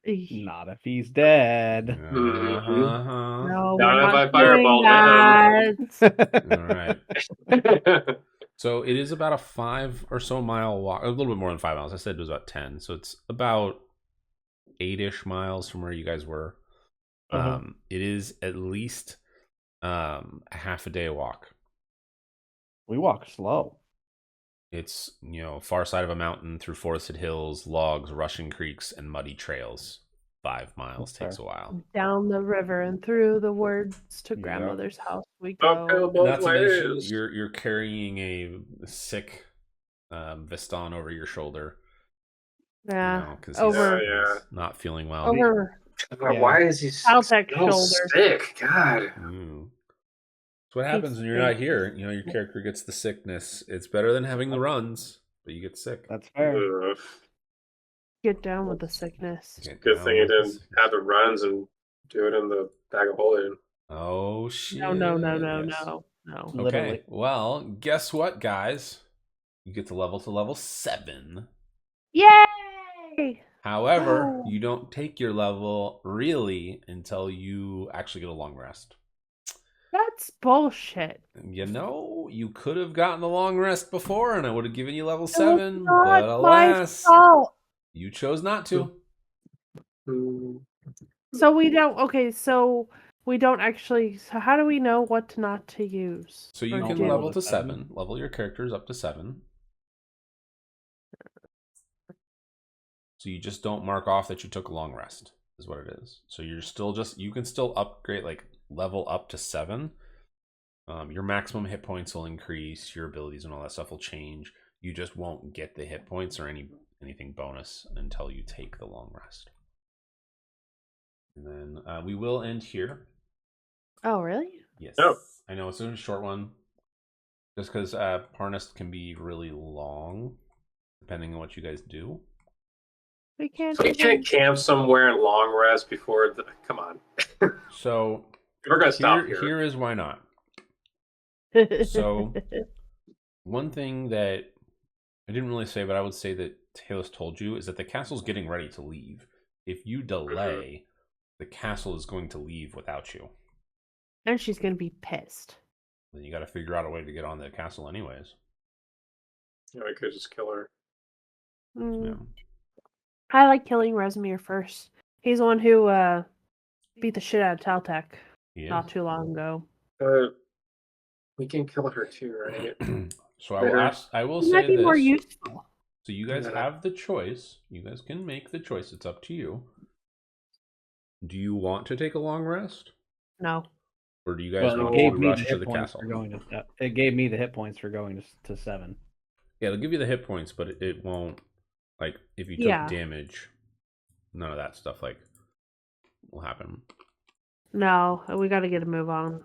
Eesh. Not if he's dead. Uh-huh. No, Not we're if I not fireball doing that. All right. So it is about a 5 or so mile walk, a little bit more than 5 miles. I said it was about 10. So it's about 8-ish miles from where you guys were. Uh-huh. It is at least a half a day walk. We walk slow. It's, far side of a mountain through forested hills, logs, rushing creeks, and muddy trails. 5 miles That's takes fair. a while. Down the river and through the woods to Yep. grandmother's house we Uphill go. both Not to mention, ways. you're carrying a sick Viston over your shoulder. Yeah. Because Over. Yeah. not feeling well. Over. Yeah. Why is he Caltech so shoulder. sick? God. That's what happens when you're not here. Your character gets the sickness. It's better than having the runs, but you get sick. That's fair. Ugh. Get down with the sickness. Get Good down thing you with the didn't sickness. have the runs and do it in the bag of holding. Oh, shit. No. Yes. Literally. Okay, well, guess what, guys? You get to level 7. Yay! However, Oh. you don't take your level really until you actually get a long rest. That's bullshit. You could have gotten the long rest before and I would have given you level It was 7, not but my alas, fault. you chose not to. So we don't. Okay, so we don't actually. So how do we know what not to use? So you or can do? level to 7. 7, level your characters up to 7. So you just don't mark off that you took a long rest, is what it is. So you're still you can still upgrade, like level up to 7. Your maximum hit points will increase, your abilities and all that stuff will change. You just won't get the hit points or anything bonus until you take the long rest. And then we will end here. Oh, really? Yes. Oh. I know it's a short one. Just because Parnast can be really long, depending on what you guys do. We can't. So you can't camp somewhere in long rest before the. Come on. So We're gonna stop here. here is why not. So, one thing that I didn't really say, but I would say that Talos told you, is that the castle's getting ready to leave. If you delay, the castle is going to leave without you. And she's gonna be pissed. Then you got to figure out a way to get on the castle anyways. Yeah, I could just kill her. Mm. Yeah. I like killing Rezmir first. He's the one who beat the shit out of Taltek not too long ago. We can kill her too, right? So I will He say might be this. more useful. So you guys have the choice. You guys can make the choice. It's up to you. Do you want to take a long rest? No. Or do you guys Well, it want gave to me the rush to hit the points castle? for going to. It gave me the hit points for going to 7. Yeah, they'll give you the hit points, but it won't, like, if you took Yeah. damage, none of that stuff, like, will happen. No, we got to get a move on.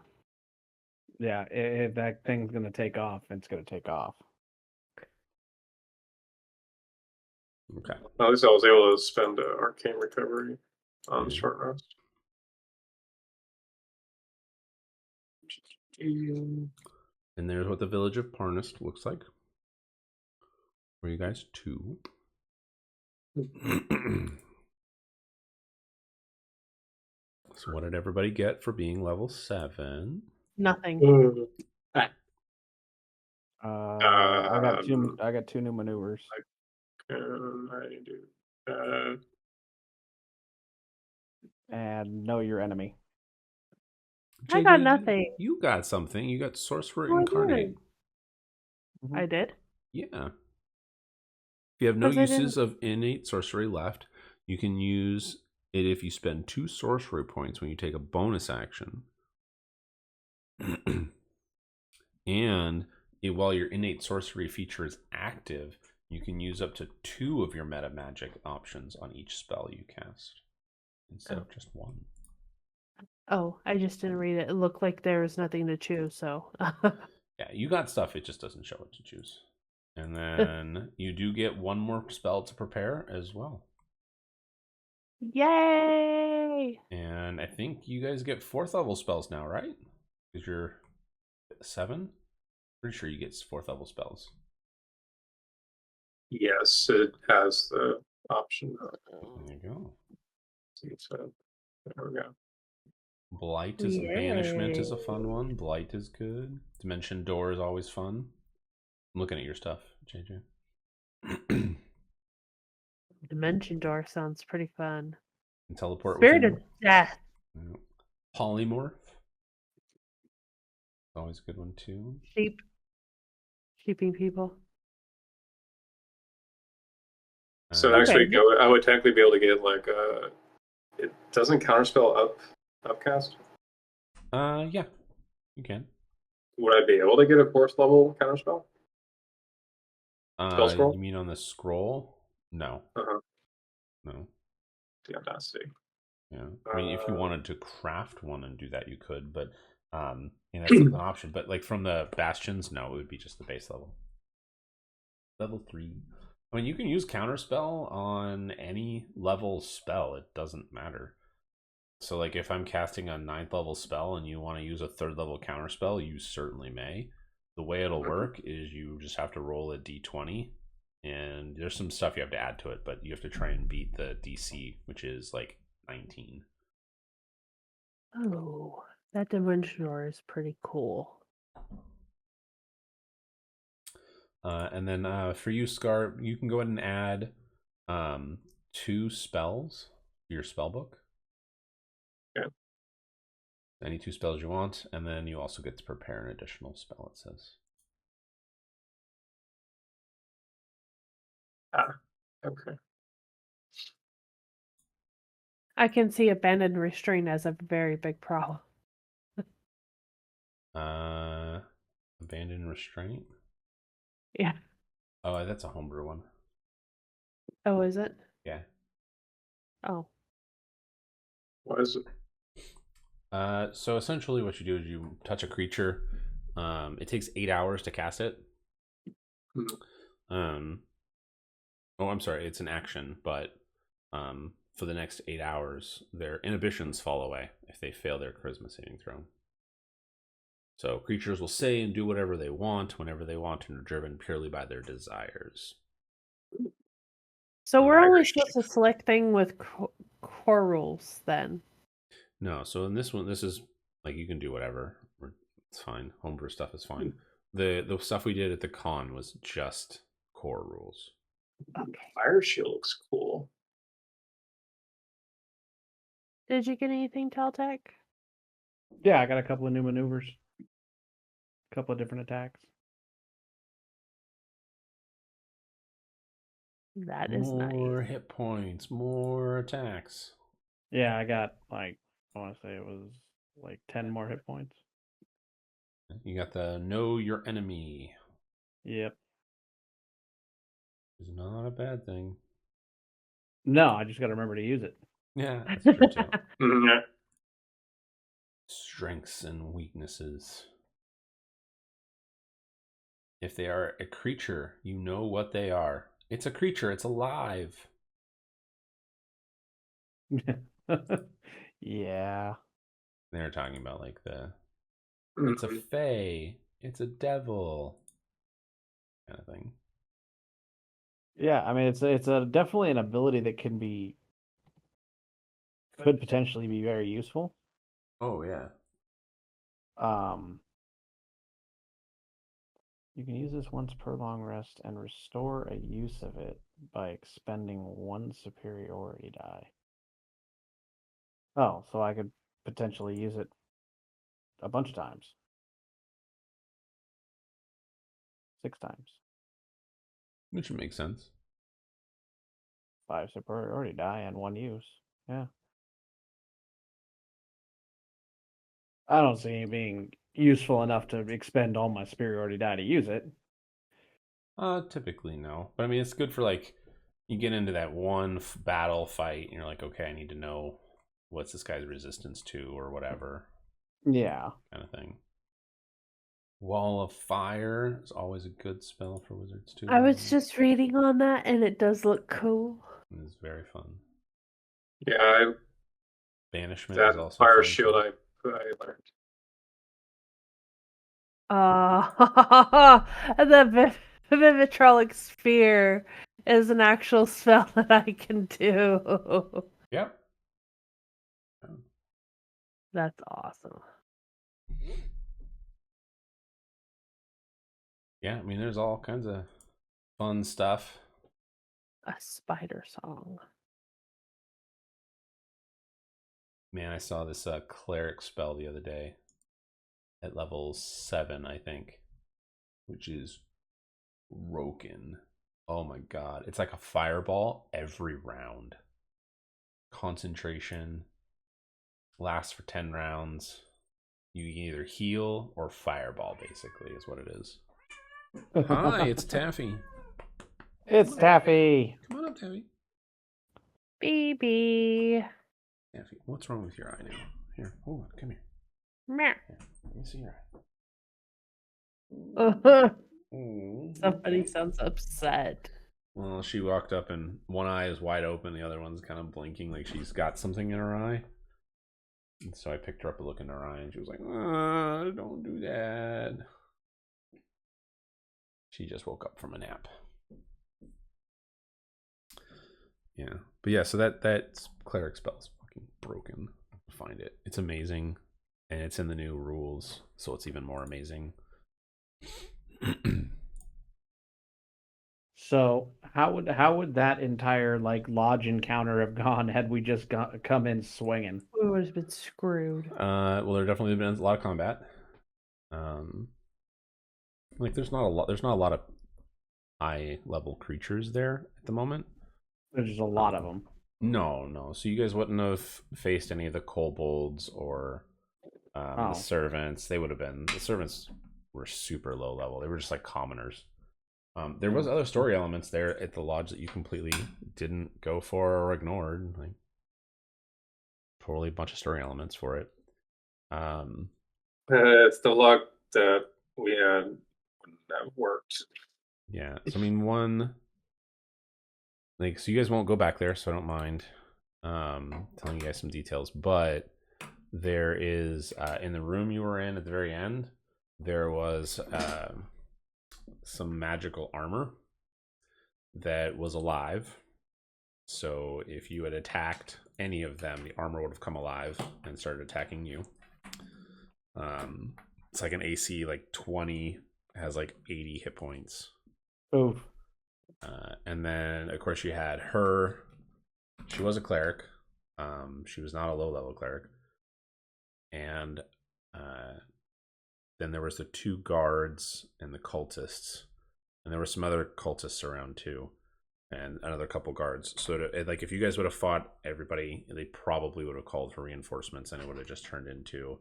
Yeah, if that thing's gonna take off, it's gonna take off. Okay. At least I was able to spend arcane recovery on Yeah. short rest. And there's what the village of Parnast looks like. For you guys too. So what did everybody get for being level 7? Nothing. I got two. I got 2 new maneuvers. I do. And know your enemy. I got nothing. You got something. You got Sorcerer Oh, I Incarnate. Mhm. I did. Yeah. If you have no 'Cause I uses of innate sorcery left, you can use it if you spend 2 sorcery points when you take a bonus action. And while your innate sorcery feature is active, you can use up to 2 of your meta magic options on each spell you cast instead of just 1. Oh, I just didn't read it. It looked like there was nothing to choose, so. Yeah, you got stuff, it just doesn't show what to choose. And then you do get 1 more spell to prepare as well. Yay! And I think you guys get 4th level spells now, right? Because you're 7? Pretty sure you get 4th level spells. Yes, it has the option. There you go. So there we go. Blight is Banishment is a fun one. Blight is good. Dimension Door is always fun. I'm looking at your stuff, JJ. Dimension Door sounds pretty fun. And teleport Spirit within. of Death. Polymorph. Always a good one too. Sheeping people. So actually, I would technically be able to get like it doesn't counterspell upcast. Yeah, you can. Would I be able to get a 4th level counterspell? Spell scroll? You mean on the scroll? No. No. The audacity. Yeah. I mean, if you wanted to craft one and do that, you could, but that's an option. But like from the bastions, no, it would be just the base level. Level 3. I mean, you can use counterspell on any level spell. It doesn't matter. So like if I'm casting a 9th level spell and you want to use a 3rd level counterspell, you certainly may. The way it'll work is you just have to roll a d20, and there's some stuff you have to add to it, but you have to try and beat the DC, which is like 19. Oh, that Dimension Door is pretty cool. And then for you, Scar, you can go ahead and add 2 spells to your spell book. Yeah. Any 2 spells you want, and then you also get to prepare an additional spell, it says. Okay. I can see Abandoned Restraint as a very big problem. Abandoned Restraint? Yeah. Oh, that's a homebrew one. Oh, is it? Yeah. Oh. What is it? So essentially what you do is you touch a creature. It takes 8 hours to cast it. Oh, I'm sorry, it's an action, but for the next 8 hours, their inhibitions fall away if they fail their charisma saving throw. So creatures will say and do whatever they want, whenever they want, and are driven purely by their desires. So we're only Irish. supposed to select thing with core rules then. No, so in this one, this is like you can do whatever. It's fine. Homebrew stuff is fine. The stuff we did at the con was just core rules. Okay. Fire shield looks cool. Did you get anything, Teltec? Yeah, I got a couple of new maneuvers. A couple of different attacks. That is More nice. hit points, more attacks. Yeah, I got like I want to say it was like 10 more hit points. You got the know your enemy. Yep. It's not a bad thing. No, I just got to remember to use it. Yeah, that's true too. Yeah. Strengths and weaknesses. If they are a creature, you know what they are. It's a creature, it's alive. Yeah. They're talking about like it's a fae, it's a devil kind of thing. Yeah, I mean it's a definitely an ability that could potentially be very useful. Oh yeah. You can use this once per long rest and restore a use of it by expending 1 superiority die. Oh, so I could potentially use it a bunch of times. 6 times. Which would make sense. 5 superiority die and 1 use. Yeah. I don't see it being useful enough to expend all my superiority die to use it. Typically no. But I mean, it's good for like, you get into that one battle fight and you're like, okay, I need to know what's this guy's resistance to or whatever. Yeah. Kind of thing. Wall of Fire is always a good spell for wizards too. I was just reading on that and it does look cool. It's very fun. Yeah, Banishment that is also fire fun shield too. I learned. The Vivitrolic Sphere is an actual spell that I can do. Yep. That's awesome. Yeah, I mean, there's all kinds of fun stuff. A spider song. Man, I saw this cleric spell the other day at level 7, I think, which is broken. Oh my god. It's like a fireball every round. Concentration. Lasts for 10 rounds. You can either heal or fireball, basically, is what it is. Hi, it's Taffy. It's Taffy. Come on up, Taffy. Baby. Taffy, what's wrong with your eye now? Here, hold on, come here. Meow. Here, let me see your eye. Somebody sounds upset. Well, she walked up and one eye is wide open, the other one's kind of blinking like she's got something in her eye. And so I picked her up to look in her eye and she was like, don't do that. She just woke up from a nap. Yeah. But yeah, so that cleric spell is fucking broken. Find it. It's amazing. And it's in the new rules, so it's even more amazing. So how would that entire like lodge encounter have gone had we just come in swinging? We would have been screwed. Well, there definitely been a lot of combat. Like there's not a lot of high level creatures there at the moment. There's just a lot of them. No. So you guys wouldn't have faced any of the kobolds or the servants. They would have been, the servants were super low level. They were just like commoners. There was other story elements there at the lodge that you completely didn't go for or ignored. Like totally a bunch of story elements for it. It's the luck that we had that worked. Yeah. So I mean, so you guys won't go back there, so I don't mind telling you guys some details. But there is in the room you were in at the very end, there was some magical armor that was alive. So if you had attacked any of them, the armor would have come alive and started attacking you. It's like an AC like 20, has like 80 hit points. Oof. And then of course you had her. She was a cleric. She was not a low level cleric. And then there was the 2 guards and the cultists, and there were some other cultists around too, and another couple guards. So like if you guys would have fought everybody, they probably would have called for reinforcements, and it would have just turned into,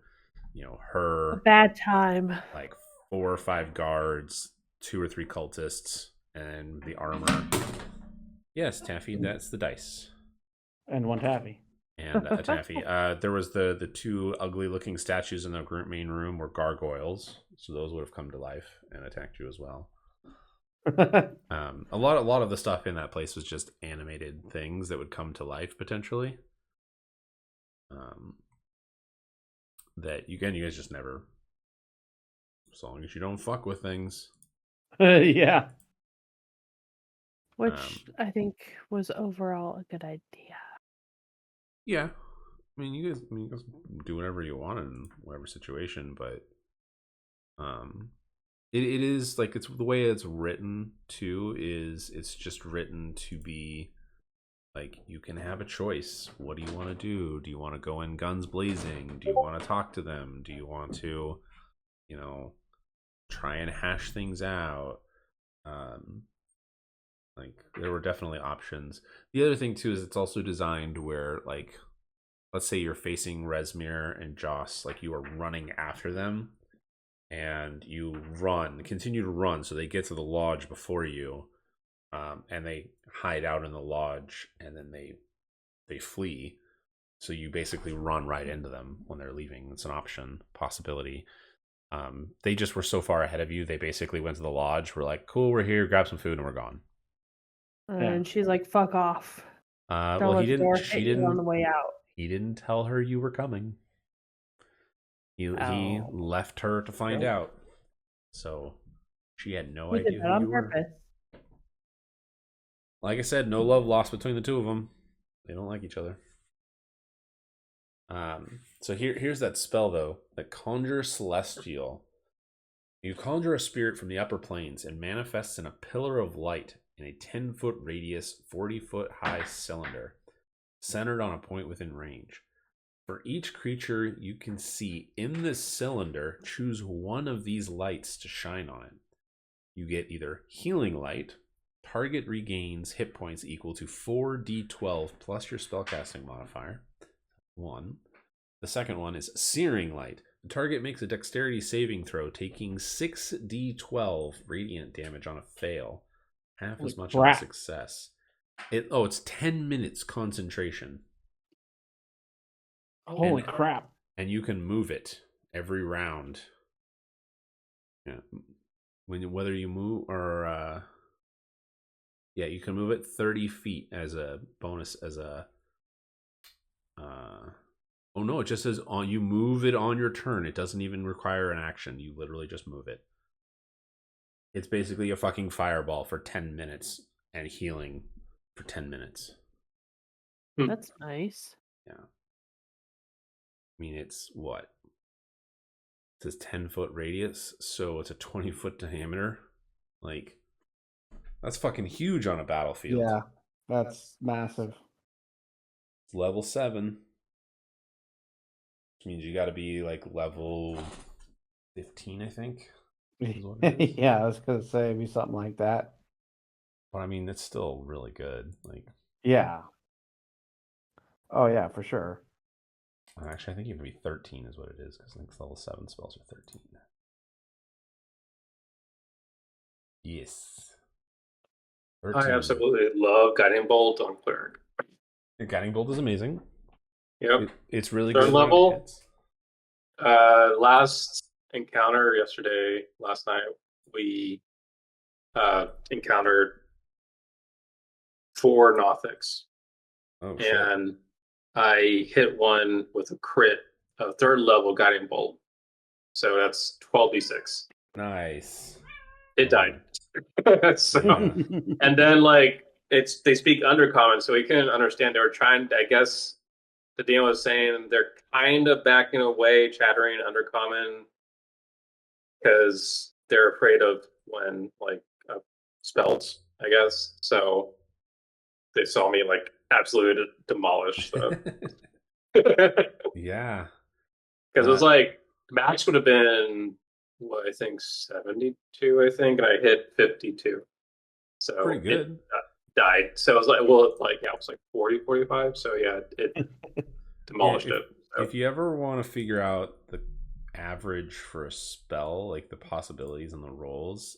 her A bad time. like 4 or 5 guards, 2 or 3 cultists, and the armor. Yes, Taffy, that's the dice. And 1 taffy. And a taffy. There was the 2 ugly looking statues in the main room were gargoyles, so those would have come to life and attacked you as well. A lot of the stuff in that place was just animated things that would come to life potentially. That you guys just never, as long as you don't fuck with things. Yeah. Which I think was overall a good idea. Yeah. I mean, you guys do whatever you want in whatever situation, but it is like, it's the way it's written too, is it's just written to be like, you can have a choice. What do you want to do? Do you want to go in guns blazing? Do you want to talk to them? Do you want to, try and hash things out? Like, there were definitely options. The other thing too is it's also designed where, like, let's say you're facing Resmir and Joss, like you are running after them, and you continue to run, so they get to the lodge before you, and they hide out in the lodge, and then they flee. So you basically run right into them when they're leaving. It's an option, possibility. They just were so far ahead of you. They basically went to the lodge. We're like, cool, we're here. Grab some food, and we're gone. And she's like, "Fuck off." Well, he didn't. She didn't. On the way out. He didn't tell her you were coming. He left her to find out. So she had no idea who you were. Like I said, no love lost between the 2 of them. They don't like each other. So here's that spell though, that Conjure Celestial. You conjure a spirit from the upper planes and manifests in a pillar of light in a 10-foot radius, 40-foot high cylinder, centered on a point within range. For each creature you can see in this cylinder, choose one of these lights to shine on it. You get either Healing Light. Target regains hit points equal to 4d12 plus your spellcasting modifier. 1. The second one is Searing Light. The target makes a dexterity saving throw, taking 6d12 radiant damage on a fail. Half as much on a success. It's 10 minutes concentration. Holy crap. And you can move it every round. Yeah. Whether you move or you can move it 30 feet as a bonus, as a oh no, it just says you move it on your turn. It doesn't even require an action. You literally just move it. It's basically a fucking fireball for 10 minutes and healing for 10 minutes. That's nice. Yeah. I mean, it's what? It says 10-foot radius, so it's a 20-foot diameter. Like, that's fucking huge on a battlefield. Yeah, that's massive. It's level 7. Which means you got to be like level 15, I think. Yeah, I was gonna say it'd be something like that. But I mean, it's still really good. Like, yeah. Oh yeah, for sure. Actually, I think even be 13 is what it is, because I think level 7 spells are 13. Yes. 13. I absolutely love Guiding Bolt on Cleric. Guiding Bolt is amazing. Yep. It's really Third good. Level. Last encounter last night, we encountered 4 Nothics. Oh, shit. And I hit one with a crit, a 3rd level Guiding Bolt. So that's 12d6. Nice. It died. So, Yeah. and then they speak undercommon, so we couldn't understand. They were trying. I guess the DM was saying they're kind of backing away, chattering undercommon because they're afraid of when spells. I guess so. They saw me absolutely demolish the. Yeah. Because it was max would have been what I think 72, I think, and I hit 52. So Pretty good. It died. So it was it was 40, 45. So yeah, it demolished it. So. If you ever want to figure out the average for a spell, like the possibilities and the rolls,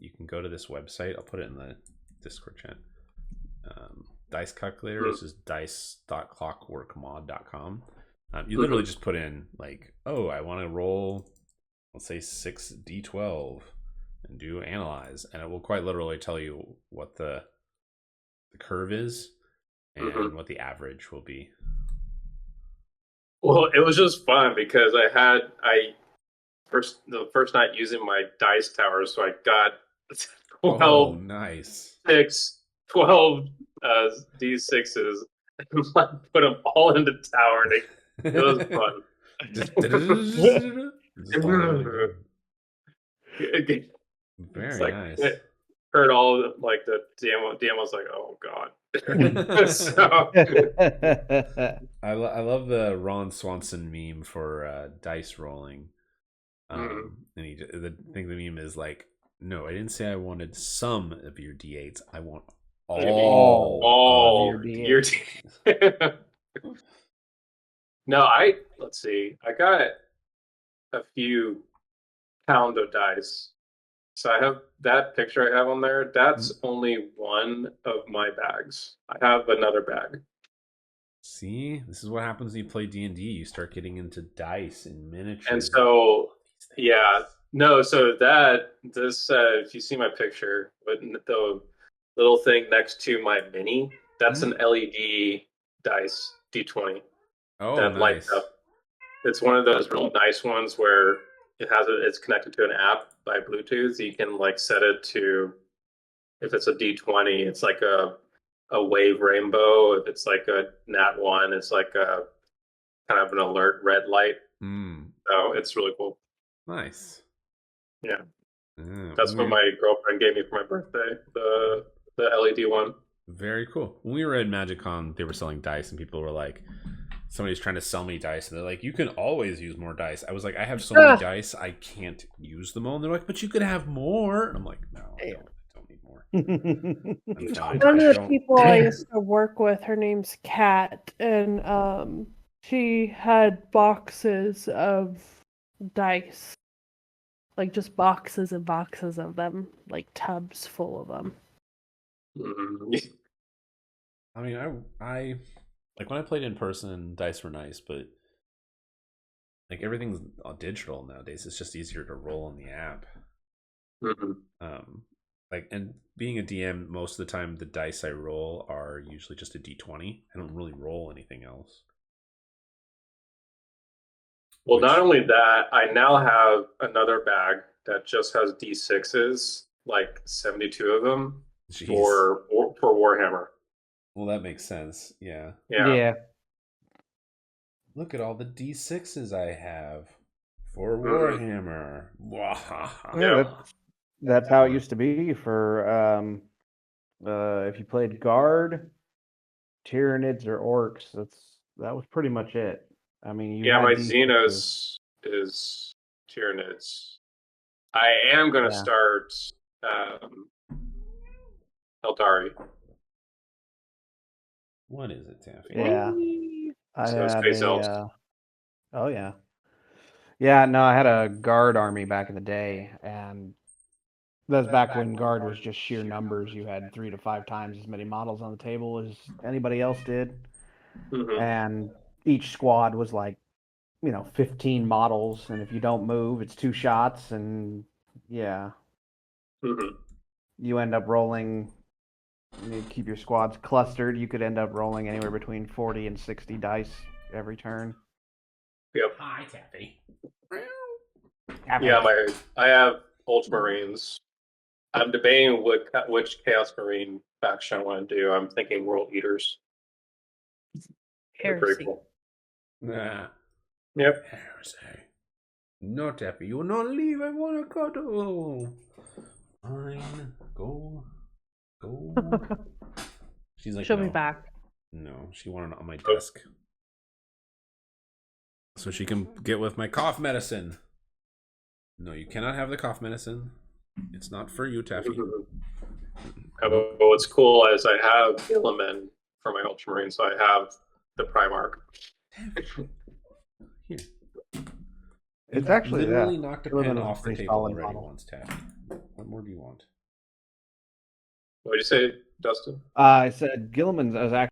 you can go to this website. I'll put it in the Discord chat. Dice calculator. This is dice.clockworkmod.com. You literally just put in I want to roll, let's say 6d12 and do analyze, and it will quite literally tell you what the curve is and what the average will be. Well, it was just fun because the first night using my dice tower, so I got 12 nice 12 d6s and put them all in the tower, and it was fun. Very nice. Heard all the DM was like, oh god. So I love the Ron Swanson meme for dice rolling. And I think the meme is no, I didn't say I wanted some of your d8s. I want all of your d8s. No, let's see. I got a few pound of dice. So I have that picture I have on there. That's only one of my bags. I have another bag. See, this is what happens when you play D&D. You start getting into dice and miniatures. And so, yeah, no. So if you see my picture, but the little thing next to my mini, that's an LED dice D20. Oh, that nice. Lights up. It's one of those real nice ones where it's connected to an app by Bluetooth. You can set it to, if it's a D20, it's like a wave rainbow. If it's like a nat 1, it's like a kind of an alert red light. So it's really cool. Nice. Yeah. That's what my girlfriend gave me for my birthday. The LED one. Very cool. When we were at MagicCon, they were selling dice, and people were like, somebody's trying to sell me dice, and they're like, you can always use more dice. I was like, I have so many dice, I can't use them all. And they're like, but you could have more. And I'm like, no, I don't need more. One of the people I used to work with, her name's Kat, and she had boxes of dice. Just boxes and boxes of them, tubs full of them. I mean, I when I played in person, dice were nice, but everything's digital nowadays. It's just easier to roll on the app. And being a DM, most of the time the dice I roll are usually just a D20. I don't really roll anything else. Well, not only that, I now have another bag that just has D6s, 72 of them. Jeez. for Warhammer. Well, that makes sense. Yeah. Look at all the D6s I have for Warhammer. That's how it used to be for if you played Guard, Tyranids, or Orcs. That was pretty much it. I mean, my Xenos is Tyranids. I am going to start Eldari. What is it, Taffy? Yeah. Space Elves. Oh, yeah. Yeah, no, I had a Guard army back in the day, and that's back when Guard was just sheer numbers. You had 3 to 5 times as many models on the table as anybody else did. And each squad was 15 models, and if you don't move, it's 2 shots, and you end up rolling. You keep your squads clustered. You could end up rolling anywhere between 40 and 60 dice every turn. Yep. Hi, Taffy. Yeah, I have Ultramarines. I'm debating which Chaos Marine faction I want to do. I'm thinking World Eaters. They're pretty Heresy. cool. Nah. Yep. Heresy. Not happy. You will not leave. I want to cuddle. Fine. Go. She's like, She'll no. be back. No, she wanted it on my desk. So she can get with my cough medicine. No, you cannot have the cough medicine. It's not for you, Taffy. What's cool is I have Gilliman for my Ultramarine, so I have the Primarch. Here. It's actually literally knocked a pen Gilliman is a off the pretty table solid already model. once, Taffy. What more do you want? What did you say, Dustin? I said Gilliman's is actually